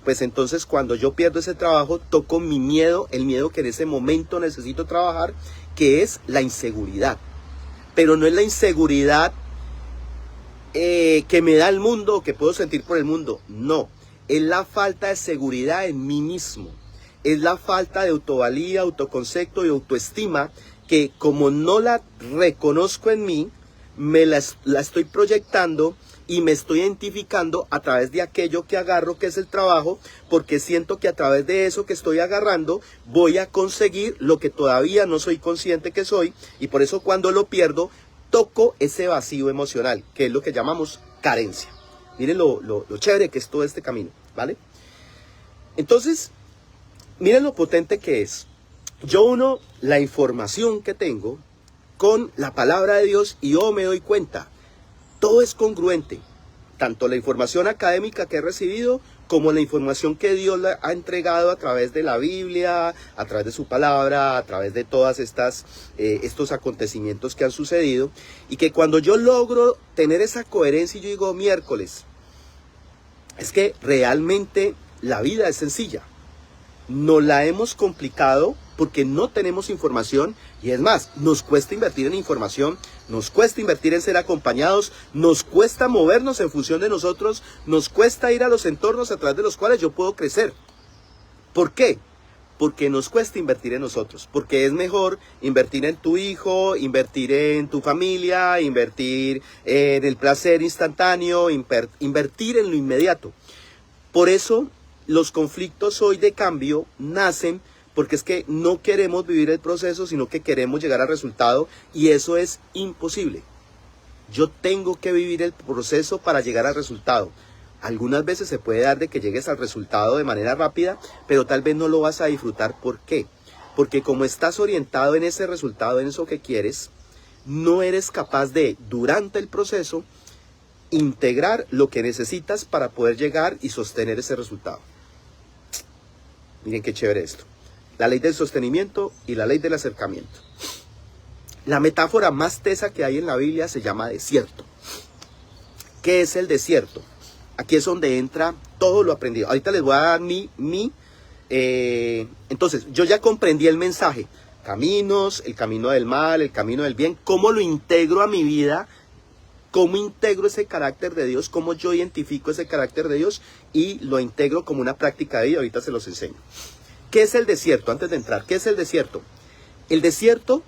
Speaker 1: pues entonces cuando yo pierdo ese trabajo, toco mi miedo, el miedo que en ese momento necesito trabajar, que es la inseguridad. Pero no es la inseguridad que me da el mundo o que puedo sentir por el mundo, no. Es la falta de seguridad en mí mismo. Es la falta de autovalía, autoconcepto y autoestima que como no la reconozco en mí, la estoy proyectando y me estoy identificando a través de aquello que agarro, que es el trabajo, porque siento que a través de eso que estoy agarrando voy a conseguir lo que todavía no soy consciente que soy, y por eso cuando lo pierdo, toco ese vacío emocional, que es lo que llamamos carencia. Miren lo chévere que es todo este camino, ¿vale? Entonces, miren lo potente que es. Yo uno la información que tengo con la palabra de Dios y yo me doy cuenta. Todo es congruente. Tanto la información académica que he recibido como la información que Dios le ha entregado a través de la Biblia, a través de su palabra, a través de todas estos acontecimientos que han sucedido. Y que cuando yo logro tener esa coherencia y yo digo miércoles, es que realmente la vida es sencilla. Nos la hemos complicado porque no tenemos información y es más, nos cuesta invertir en información, nos cuesta invertir en ser acompañados, nos cuesta movernos en función de nosotros, nos cuesta ir a los entornos a través de los cuales yo puedo crecer. ¿Por qué? Porque nos cuesta invertir en nosotros, porque es mejor invertir en tu hijo, invertir en tu familia, invertir en el placer instantáneo, invertir en lo inmediato. Por eso los conflictos hoy de cambio nacen porque es que no queremos vivir el proceso, sino que queremos llegar al resultado y eso es imposible. Yo tengo que vivir el proceso para llegar al resultado. Algunas veces se puede dar de que llegues al resultado de manera rápida, pero tal vez no lo vas a disfrutar. ¿Por qué? Porque como estás orientado en ese resultado, en eso que quieres, no eres capaz de, durante el proceso, integrar lo que necesitas para poder llegar y sostener ese resultado. Miren qué chévere esto. La ley del sostenimiento y la ley del acercamiento. La metáfora más tesa que hay en la Biblia se llama desierto. ¿Qué es el desierto? Aquí es donde entra todo lo aprendido. Ahorita les voy a dar entonces, yo ya comprendí el mensaje. Caminos, el camino del mal, el camino del bien. ¿Cómo lo integro a mi vida? ¿Cómo integro ese carácter de Dios? ¿Cómo yo identifico ese carácter de Dios? Y lo integro como una práctica de vida. Ahorita se los enseño. ¿Qué es el desierto? Antes de entrar, ¿qué es el desierto? El desierto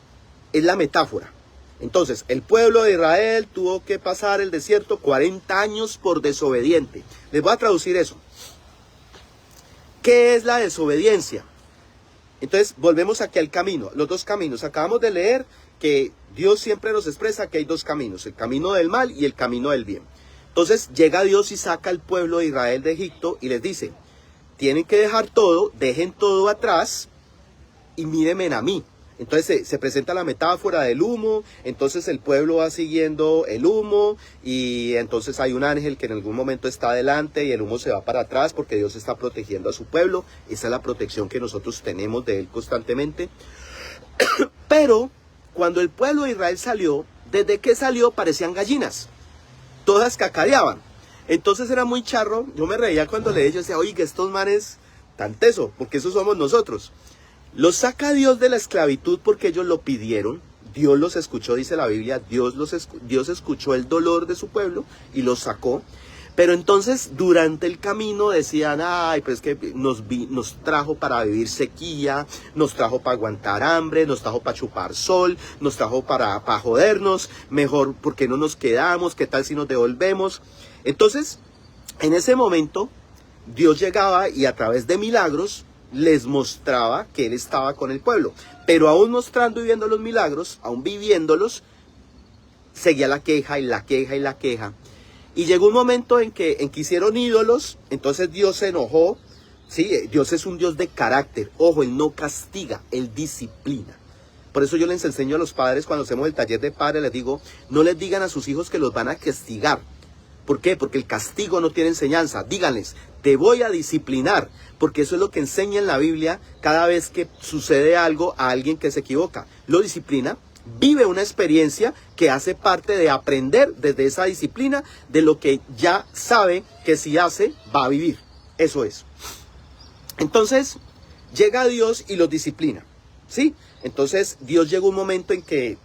Speaker 1: es la metáfora. Entonces, el pueblo de Israel tuvo que pasar el desierto 40 años por desobediente. Les voy a traducir eso. ¿Qué es la desobediencia? Entonces volvemos aquí al camino, los dos caminos. Acabamos de leer que Dios siempre nos expresa que hay dos caminos, el camino del mal y el camino del bien. Entonces llega Dios y saca al pueblo de Israel de Egipto y les dice, tienen que dejar todo, dejen todo atrás y mírenme a mí. Entonces se presenta la metáfora del humo, entonces el pueblo va siguiendo el humo y entonces hay un ángel que en algún momento está adelante y el humo se va para atrás porque Dios está protegiendo a su pueblo. Esa es la protección que nosotros tenemos de él constantemente. Pero cuando el pueblo de Israel salió, desde que salió parecían gallinas, todas cacareaban. Entonces era muy charro, yo me reía cuando leí, yo decía, oye, que estos manes tan teso, porque esos somos nosotros. Los saca Dios de la esclavitud porque ellos lo pidieron. Dios los escuchó, dice la Biblia. Dios escuchó el dolor de su pueblo y los sacó. Pero entonces durante el camino decían, ay, pues es que nos trajo para vivir sequía, nos trajo para aguantar hambre, nos trajo para chupar sol, nos trajo para jodernos. Mejor, ¿por qué no nos quedamos? ¿Qué tal si nos devolvemos? Entonces, en ese momento, Dios llegaba y a través de milagros les mostraba que Él estaba con el pueblo. Pero aún mostrando y viendo los milagros, aún viviéndolos, seguía la queja y la queja y la queja. Y llegó un momento en que hicieron ídolos, entonces Dios se enojó. Sí, Dios es un Dios de carácter. Ojo, Él no castiga, Él disciplina. Por eso yo les enseño a los padres cuando hacemos el taller de padres, les digo, no les digan a sus hijos que los van a castigar. ¿Por qué? Porque el castigo no tiene enseñanza. Díganles, te voy a disciplinar, porque eso es lo que enseña en la Biblia cada vez que sucede algo a alguien que se equivoca. Lo disciplina, vive una experiencia que hace parte de aprender desde esa disciplina de lo que ya sabe que si hace, va a vivir. Eso es. Entonces, llega Dios y los disciplina, ¿sí? Entonces, Dios llegó un momento en que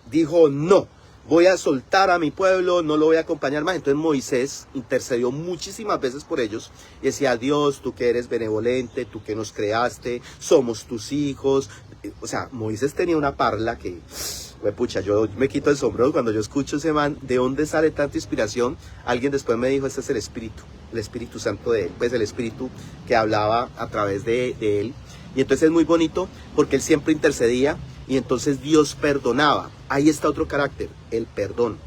Speaker 1: dijo, no. Voy a soltar a mi pueblo, no lo voy a acompañar más. Entonces Moisés intercedió muchísimas veces por ellos y decía, Dios, tú que eres benevolente, tú que nos creaste, somos tus hijos. O sea, Moisés tenía una parla que, pucha, yo me quito el sombrero cuando yo escucho ese man. ¿De dónde sale tanta inspiración? Alguien después me dijo, este es el Espíritu Santo de él, pues el Espíritu que hablaba a través de él. Y entonces es muy bonito porque él siempre intercedía y entonces Dios perdonaba. Ahí está otro carácter, el perdón.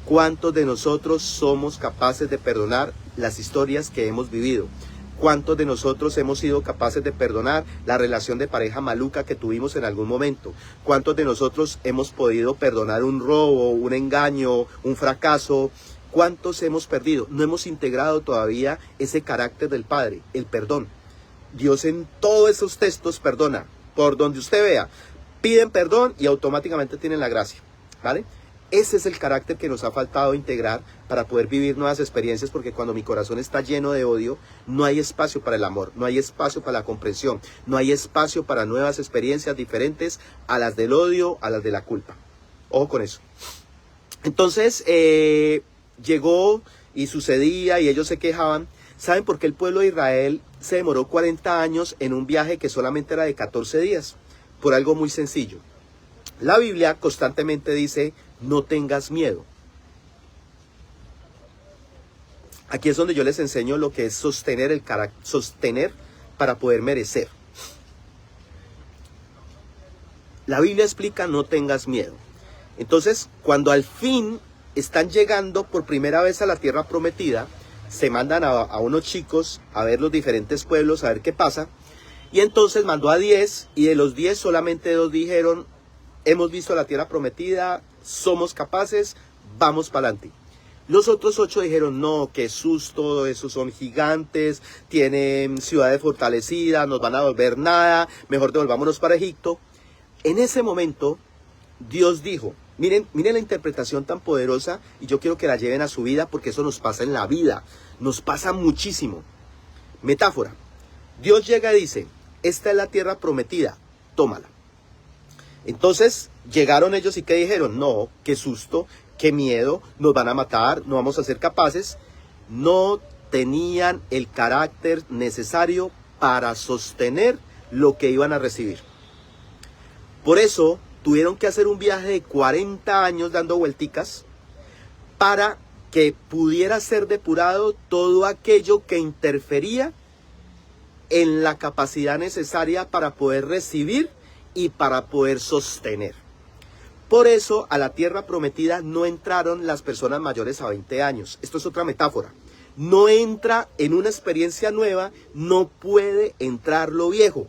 Speaker 1: ¿Cuántos de nosotros somos capaces de perdonar las historias que hemos vivido? ¿Cuántos de nosotros hemos sido capaces de perdonar la relación de pareja maluca que tuvimos en algún momento? ¿Cuántos de nosotros hemos podido perdonar un robo, un engaño, un fracaso? ¿Cuántos hemos perdido? No hemos integrado todavía ese carácter del Padre, el perdón. Dios en todos esos textos perdona, por donde usted vea. Piden perdón y automáticamente tienen la gracia, ¿vale? Ese es el carácter que nos ha faltado integrar para poder vivir nuevas experiencias, porque cuando mi corazón está lleno de odio, no hay espacio para el amor, no hay espacio para la comprensión, no hay espacio para nuevas experiencias diferentes a las del odio, a las de la culpa. Ojo con eso. Entonces, llegó y sucedía y ellos se quejaban. ¿Saben por qué el pueblo de Israel se demoró 40 años en un viaje que solamente era de 14 días? Por algo muy sencillo. La Biblia constantemente dice, no tengas miedo. Aquí es donde yo les enseño lo que es sostener el carácter, sostener para poder merecer. La Biblia explica, no tengas miedo. Entonces, cuando al fin están llegando por primera vez a la tierra prometida, se mandan a unos chicos a ver los diferentes pueblos, a ver qué pasa. Y entonces mandó a 10 y de los 10 solamente 2 dijeron, hemos visto la tierra prometida, somos capaces, vamos para adelante. Los otros 8 dijeron, no, qué susto, esos son gigantes, tienen ciudades fortalecidas, nos van a devolver nada, mejor devolvámonos para Egipto. En ese momento, Dios dijo, miren la interpretación tan poderosa y yo quiero que la lleven a su vida porque eso nos pasa en la vida, nos pasa muchísimo. Metáfora, Dios llega y dice, esta es la tierra prometida, tómala. Entonces llegaron ellos y ¿qué dijeron? No, qué susto, qué miedo, nos van a matar, no vamos a ser capaces. No tenían el carácter necesario para sostener lo que iban a recibir. Por eso tuvieron que hacer un viaje de 40 años dando vuelticas para que pudiera ser depurado todo aquello que interfería en la capacidad necesaria para poder recibir y para poder sostener. Por eso a la tierra prometida no entraron las personas mayores a 20 años. Esto es otra metáfora. No entra en una experiencia nueva, no puede entrar lo viejo.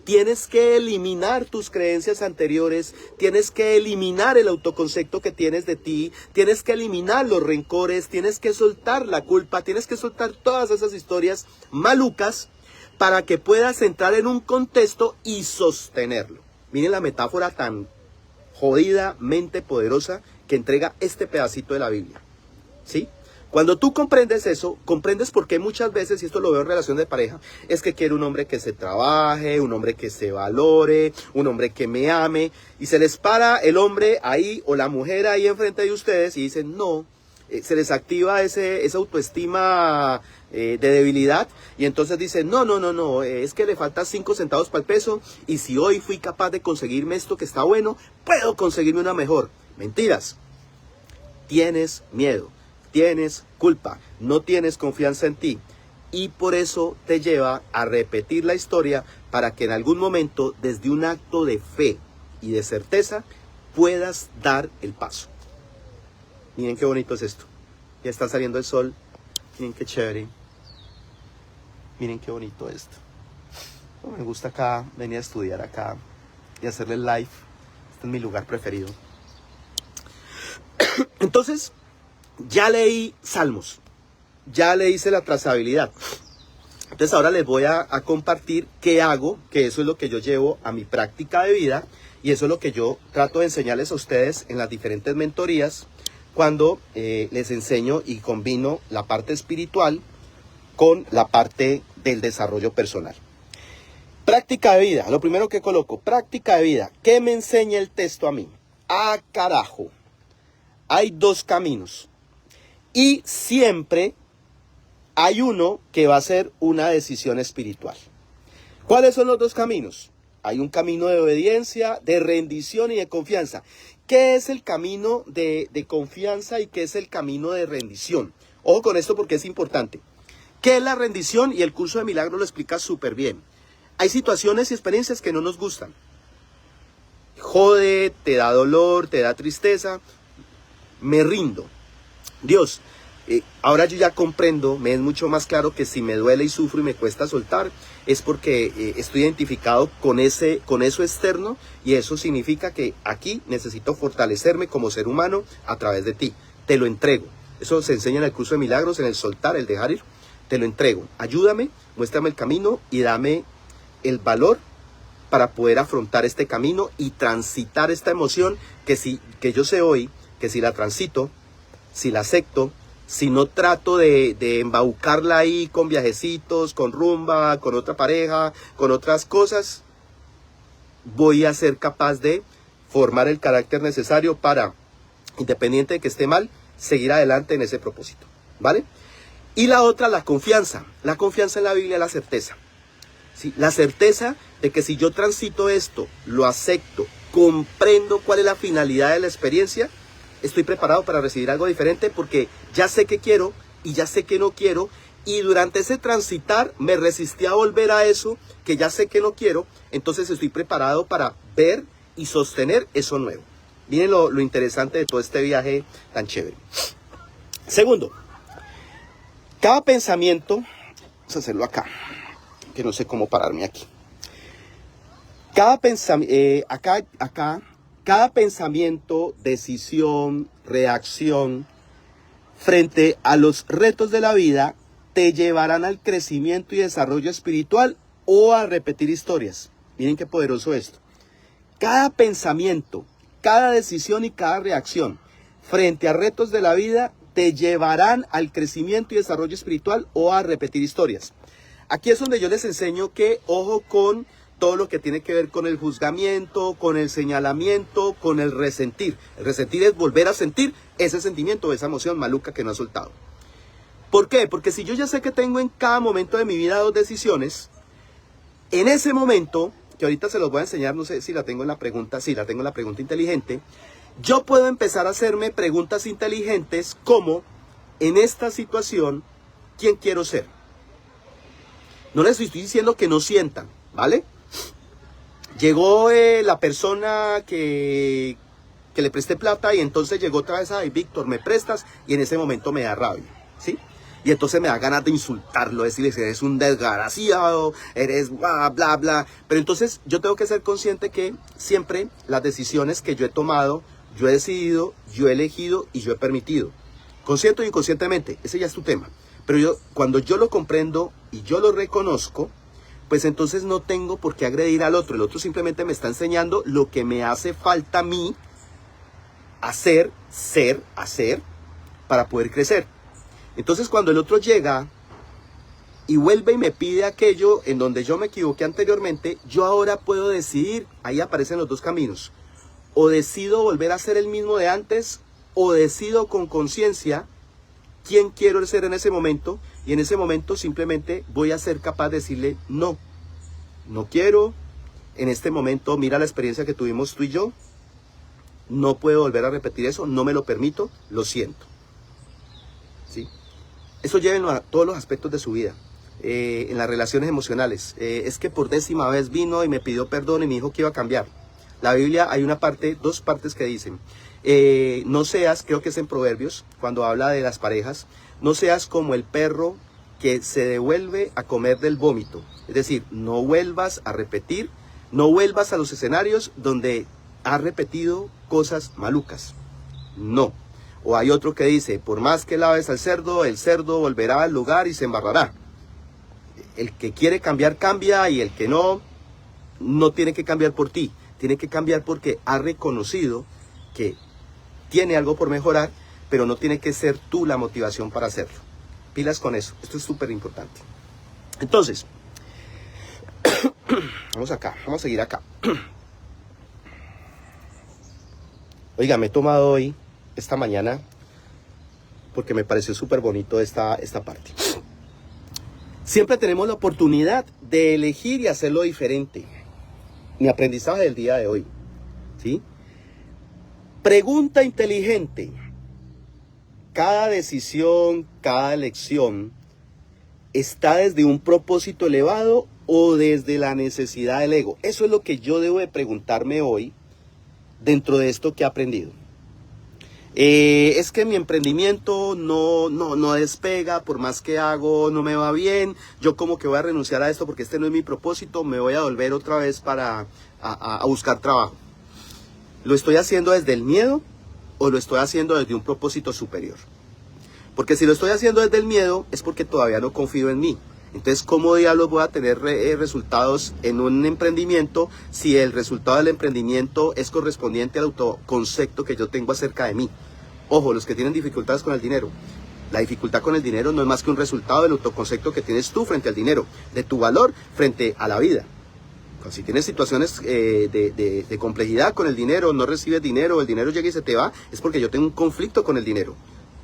Speaker 1: Tienes que eliminar tus creencias anteriores, tienes que eliminar el autoconcepto que tienes de ti, tienes que eliminar los rencores, tienes que soltar la culpa, tienes que soltar todas esas historias malucas para que puedas entrar en un contexto y sostenerlo. Miren la metáfora tan jodidamente poderosa que entrega este pedacito de la Biblia, ¿sí? Cuando tú comprendes eso, comprendes por qué muchas veces, y esto lo veo en relación de pareja, es que quiero un hombre que se trabaje, un hombre que se valore, un hombre que me ame, y se les para el hombre ahí o la mujer ahí enfrente de ustedes y dicen no, se les activa esa autoestima de debilidad, y entonces dicen no, es que le falta 5 centavos para el peso, y si hoy fui capaz de conseguirme esto que está bueno, puedo conseguirme una mejor. Mentiras. Tienes miedo. Tienes culpa, no tienes confianza en ti, y por eso te lleva a repetir la historia para que en algún momento, desde un acto de fe y de certeza, puedas dar el paso. Miren qué bonito es esto. Ya está saliendo el sol. Miren qué chévere. Miren qué bonito esto. Me gusta acá, venir a estudiar acá y hacerle live. Este es mi lugar preferido. Entonces, ya leí Salmos, ya le hice la trazabilidad. Entonces ahora les voy a compartir qué hago, que eso es lo que yo llevo a mi práctica de vida, y eso es lo que yo trato de enseñarles a ustedes en las diferentes mentorías, cuando les enseño y combino la parte espiritual con la parte del desarrollo personal. Práctica de vida, lo primero que coloco, práctica de vida. ¿Qué me enseña el texto a mí? ¡Ah, carajo! Hay 2 caminos. Y siempre hay uno que va a ser una decisión espiritual. ¿Cuáles son los 2 caminos? Hay un camino de obediencia, de rendición y de confianza. ¿Qué es el camino de confianza y qué es el camino de rendición? Ojo con esto porque es importante. ¿Qué es la rendición? Y el curso de milagros lo explica súper bien. Hay situaciones y experiencias que no nos gustan. Jode, te da dolor, te da tristeza. Me rindo. Dios, ahora yo ya comprendo, me es mucho más claro que si me duele y sufro y me cuesta soltar, es porque estoy identificado con eso externo, y eso significa que aquí necesito fortalecerme como ser humano a través de ti. Te lo entrego. Eso se enseña en el curso de milagros, en el soltar, el dejar ir. Te lo entrego. Ayúdame, muéstrame el camino y dame el valor para poder afrontar este camino y transitar esta emoción que yo sé hoy que si la transito, si la acepto, si no trato de embaucarla ahí con viajecitos, con rumba, con otra pareja, con otras cosas, voy a ser capaz de formar el carácter necesario para, independiente de que esté mal, seguir adelante en ese propósito, ¿vale? Y la otra, la confianza. La confianza en la Biblia, la certeza. ¿Sí? La certeza de que si yo transito esto, lo acepto, comprendo cuál es la finalidad de la experiencia, estoy preparado para recibir algo diferente porque ya sé qué quiero y ya sé qué no quiero, y durante ese transitar me resistí a volver a eso que ya sé que no quiero, entonces estoy preparado para ver y sostener eso nuevo. Miren lo interesante de todo este viaje tan chévere. Segundo, cada pensamiento, vamos a hacerlo acá, que no sé cómo pararme aquí. Cada pensamiento, decisión, reacción frente a los retos de la vida te llevarán al crecimiento y desarrollo espiritual o a repetir historias. Miren qué poderoso esto. Cada pensamiento, cada decisión y cada reacción frente a retos de la vida te llevarán al crecimiento y desarrollo espiritual o a repetir historias. Aquí es donde yo les enseño que ojo con todo lo que tiene que ver con el juzgamiento, con el señalamiento, con el resentir. El resentir es volver a sentir ese sentimiento, esa emoción maluca que no ha soltado. ¿Por qué? Porque si yo ya sé que tengo en cada momento de mi vida 2 decisiones, en ese momento, que ahorita se los voy a enseñar, no sé si la tengo en la pregunta, sí, la tengo en la pregunta inteligente, yo puedo empezar a hacerme preguntas inteligentes como, en esta situación, ¿quién quiero ser? No les estoy diciendo que no sientan, ¿vale? Llegó la persona que le presté plata y entonces llegó otra vez, ay, Víctor, ¿me prestas? Y en ese momento me da rabia, ¿sí? Y entonces me da ganas de insultarlo, decirle, eres un desgraciado, eres bla, bla, bla. Pero entonces yo tengo que ser consciente que siempre las decisiones que yo he tomado, yo he decidido, yo he elegido y yo he permitido. Consciente o inconscientemente, ese ya es tu tema. Pero cuando yo lo comprendo y yo lo reconozco, pues entonces no tengo por qué agredir al otro. El otro simplemente me está enseñando lo que me hace falta a mí hacer para poder crecer. Entonces cuando el otro llega y vuelve y me pide aquello en donde yo me equivoqué anteriormente, yo ahora puedo decidir, ahí aparecen los dos caminos. O decido volver a ser el mismo de antes, o decido con conciencia quién quiero ser en ese momento, y en ese momento simplemente voy a ser capaz de decirle no, no quiero, en este momento mira la experiencia que tuvimos tú y yo, no puedo volver a repetir eso, no me lo permito, lo siento. ¿Sí? Eso llévenlo a todos los aspectos de su vida, en las relaciones emocionales. Es que por 10ª vez vino y me pidió perdón y me dijo que iba a cambiar. La Biblia hay dos partes que dicen, no seas, creo que es en Proverbios, cuando habla de las parejas, no seas como el perro que se devuelve a comer del vómito. Es decir, no vuelvas a repetir, no vuelvas a los escenarios donde has repetido cosas malucas. No. O hay otro que dice, por más que laves al cerdo, el cerdo volverá al lugar y se embarrará. El que quiere cambiar, cambia, y el que no, no tiene que cambiar por ti. Tiene que cambiar porque ha reconocido que tiene algo por mejorar, pero no tiene que ser tú la motivación para hacerlo. Pilas con eso, esto es súper importante. Entonces, vamos a seguir acá. Oiga, me he tomado hoy, esta mañana, porque me pareció súper bonito esta parte. Siempre tenemos la oportunidad de elegir y hacerlo diferente. Mi aprendizaje del día de hoy, ¿sí? Pregunta inteligente. Cada decisión, cada elección, ¿está desde un propósito elevado o desde la necesidad del ego? Eso es lo que yo debo de preguntarme hoy dentro de esto que he aprendido. Es que mi emprendimiento no despega, por más que hago no me va bien, yo como que voy a renunciar a esto porque este no es mi propósito, me voy a volver otra vez a buscar trabajo. ¿Lo estoy haciendo desde el miedo o lo estoy haciendo desde un propósito superior? Porque si lo estoy haciendo desde el miedo es porque todavía no confío en mí. Entonces, ¿cómo diablos voy a tener resultados en un emprendimiento si el resultado del emprendimiento es correspondiente al autoconcepto que yo tengo acerca de mí? Ojo, los que tienen dificultades con el dinero. La dificultad con el dinero no es más que un resultado del autoconcepto que tienes tú frente al dinero, de tu valor frente a la vida. Si tienes situaciones de complejidad con el dinero, no recibes dinero, el dinero llega y se te va, es porque yo tengo un conflicto con el dinero.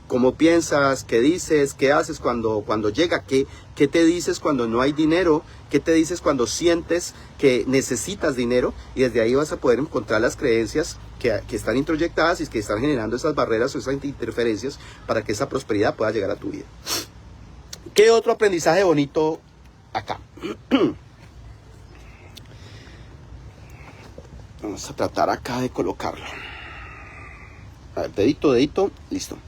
Speaker 1: ¿Cómo piensas? ¿Qué dices? ¿Qué haces cuando llega? ¿Qué te dices cuando no hay dinero? ¿Qué te dices cuando sientes que necesitas dinero? Y desde ahí vas a poder encontrar las creencias que están introyectadas y que están generando esas barreras o esas interferencias para que esa prosperidad pueda llegar a tu vida. ¿Qué otro aprendizaje bonito acá? Vamos a tratar acá de colocarlo. A ver, dedito, listo.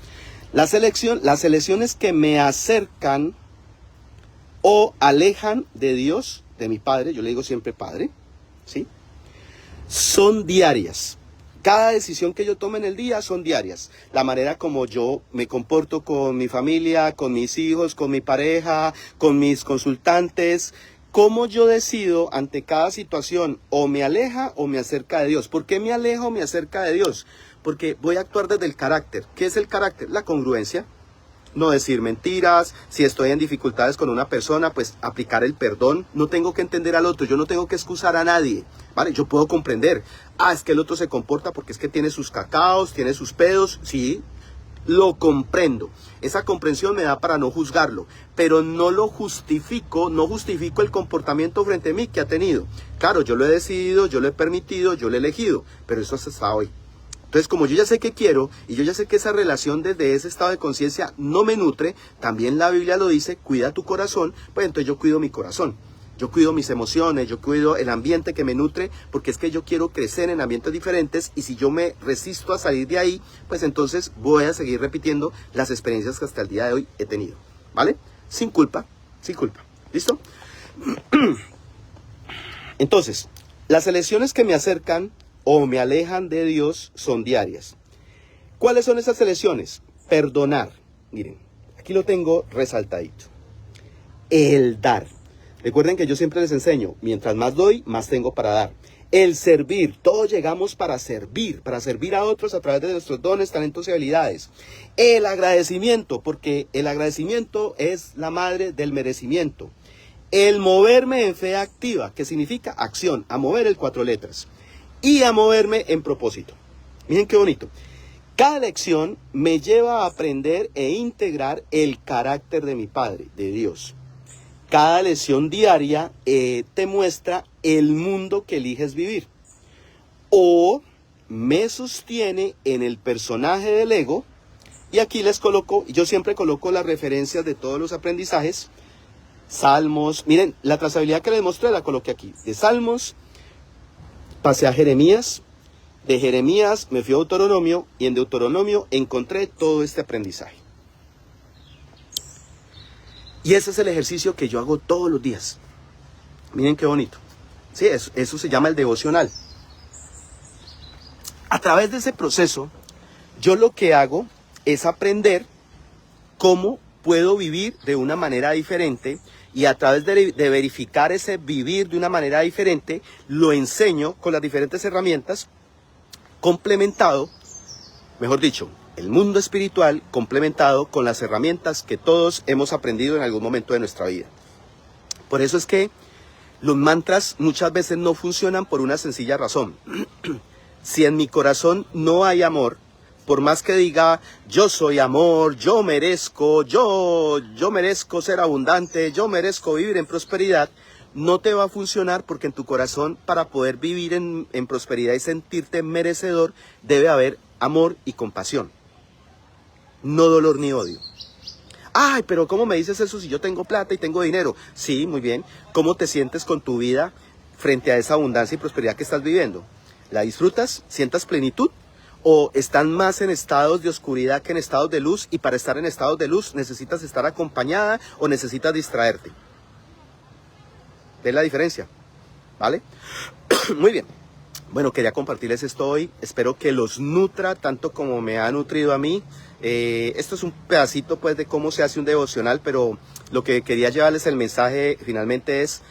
Speaker 1: Las elecciones que me acercan o alejan de Dios, de mi Padre, yo le digo siempre Padre, ¿sí? Son diarias. Cada decisión que yo tome en el día son diarias. La manera como yo me comporto con mi familia, con mis hijos, con mi pareja, con mis consultantes, cómo yo decido ante cada situación o me aleja o me acerca de Dios. ¿Por qué me aleja o me acerca de Dios? Porque voy a actuar desde el carácter. ¿Qué es el carácter? La congruencia. No decir mentiras. Si estoy en dificultades con una persona, pues aplicar el perdón. No tengo que entender al otro. Yo no tengo que excusar a nadie. ¿Vale? Yo puedo comprender. Es que el otro se comporta porque es que tiene sus cacaos, tiene sus pedos. Sí, lo comprendo. Esa comprensión me da para no juzgarlo. Pero no lo justifico, no justifico el comportamiento frente a mí que ha tenido. Claro, yo lo he decidido, yo lo he permitido, yo lo he elegido. Pero eso es hasta hoy. Entonces, como yo ya sé qué quiero y yo ya sé que esa relación desde ese estado de conciencia no me nutre, también la Biblia lo dice, cuida tu corazón, pues entonces yo cuido mi corazón. Yo cuido mis emociones, yo cuido el ambiente que me nutre, porque es que yo quiero crecer en ambientes diferentes y si yo me resisto a salir de ahí, pues entonces voy a seguir repitiendo las experiencias que hasta el día de hoy he tenido, ¿vale? Sin culpa, sin culpa. ¿Listo? Entonces, las elecciones que me acercan o me alejan de Dios son diarias. ¿Cuáles son esas elecciones? Perdonar. Miren, aquí lo tengo resaltadito. El dar. Recuerden que yo siempre les enseño, mientras más doy, más tengo para dar. El servir, todos llegamos para servir a otros a través de nuestros dones, talentos y habilidades. El agradecimiento, porque el agradecimiento es la madre del merecimiento. El moverme en fe activa, que significa acción, a mover el 4 letras. Y a moverme en propósito. Miren qué bonito. Cada lección me lleva a aprender e integrar el carácter de mi Padre, de Dios. Cada lección diaria te muestra el mundo que eliges vivir. O me sostiene en el personaje del ego. Y aquí les coloco, yo siempre coloco las referencias de todos los aprendizajes. Salmos, miren, la trazabilidad que les mostré la coloqué aquí. De Salmos, pasé a Jeremías. De Jeremías me fui a Deuteronomio. Y en Deuteronomio encontré todo este aprendizaje. Y ese es el ejercicio que yo hago todos los días. Miren qué bonito. Sí, eso se llama el devocional. A través de ese proceso, yo lo que hago es aprender cómo puedo vivir de una manera diferente. Y a través de verificar ese vivir de una manera diferente, lo enseño con las diferentes herramientas, complementado, mejor dicho, el mundo espiritual complementado con las herramientas que todos hemos aprendido en algún momento de nuestra vida. Por eso es que los mantras muchas veces no funcionan por una sencilla razón. Si en mi corazón no hay amor, por más que diga yo soy amor, yo merezco ser abundante, yo merezco vivir en prosperidad, no te va a funcionar porque en tu corazón, para poder vivir en prosperidad y sentirte merecedor, debe haber amor y compasión. No dolor ni odio. Ay, pero ¿cómo me dices eso si yo tengo plata y tengo dinero? Sí, muy bien. ¿Cómo te sientes con tu vida frente a esa abundancia y prosperidad que estás viviendo? ¿La disfrutas? ¿Sientas plenitud? ¿O están más en estados de oscuridad que en estados de luz? Y para estar en estados de luz necesitas estar acompañada o necesitas distraerte. ¿Ves la diferencia? ¿Vale? Muy bien. Bueno, quería compartirles esto hoy. Espero que los nutra tanto como me ha nutrido a mí. Esto es un pedacito pues de cómo se hace un devocional, pero lo que quería llevarles el mensaje finalmente es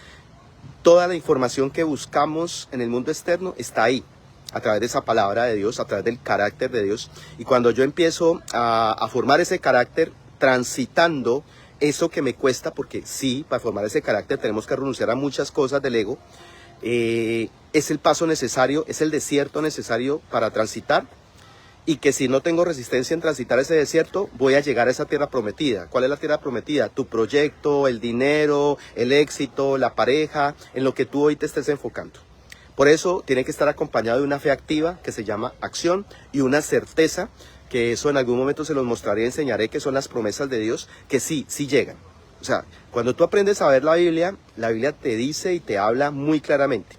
Speaker 1: toda la información que buscamos en el mundo externo está ahí, a través de esa palabra de Dios, a través del carácter de Dios. Y cuando yo empiezo a formar ese carácter transitando eso que me cuesta, porque sí, para formar ese carácter tenemos que renunciar a muchas cosas del ego, es el paso necesario, es el desierto necesario para transitar. Y que si no tengo resistencia en transitar ese desierto, voy a llegar a esa tierra prometida. ¿Cuál es la tierra prometida? Tu proyecto, el dinero, el éxito, la pareja, en lo que tú hoy te estés enfocando. Por eso tiene que estar acompañado de una fe activa que se llama acción y una certeza, que eso en algún momento se los mostraré y enseñaré, que son las promesas de Dios, que sí llegan. O sea, cuando tú aprendes a ver la Biblia te dice y te habla muy claramente.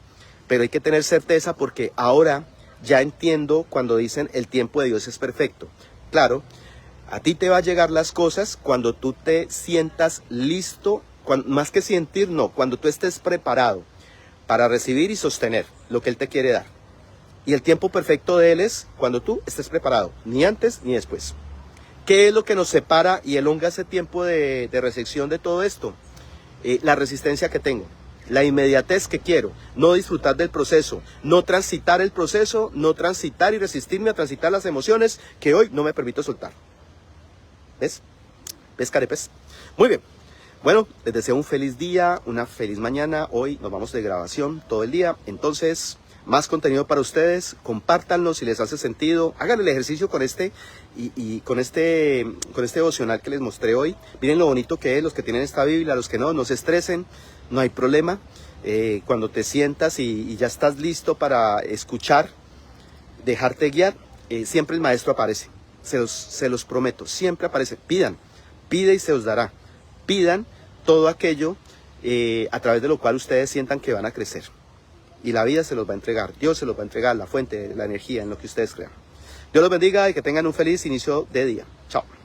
Speaker 1: Pero hay que tener certeza porque ahora ya entiendo cuando dicen el tiempo de Dios es perfecto. Claro, a ti te va a llegar las cosas cuando tú te sientas listo, más que sentir, no, cuando tú estés preparado para recibir y sostener lo que Él te quiere dar. Y el tiempo perfecto de Él es cuando tú estés preparado, ni antes ni después. ¿Qué es lo que nos separa y elonga ese tiempo de recepción de todo esto? La resistencia que tengo. La inmediatez que quiero, no disfrutar del proceso, no transitar el proceso, no transitar y resistirme a transitar las emociones que hoy no me permito soltar. ¿Ves? ¿Ves, carepes? Muy bien. Bueno, les deseo un feliz día, una feliz mañana. Hoy nos vamos de grabación todo el día. Entonces, más contenido para ustedes. Compártanlo si les hace sentido. Hagan el ejercicio con este con este devocional que les mostré hoy. Miren lo bonito que es, los que tienen esta Biblia, los que no se estresen. No hay problema, cuando te sientas y ya estás listo para escuchar, dejarte guiar, siempre el maestro aparece, se los prometo, siempre aparece. Pidan, pide y se os dará. Pidan todo aquello a través de lo cual ustedes sientan que van a crecer. Y la vida se los va a entregar, Dios se los va a entregar, la fuente, la energía, en lo que ustedes crean. Dios los bendiga y que tengan un feliz inicio de día. Chao.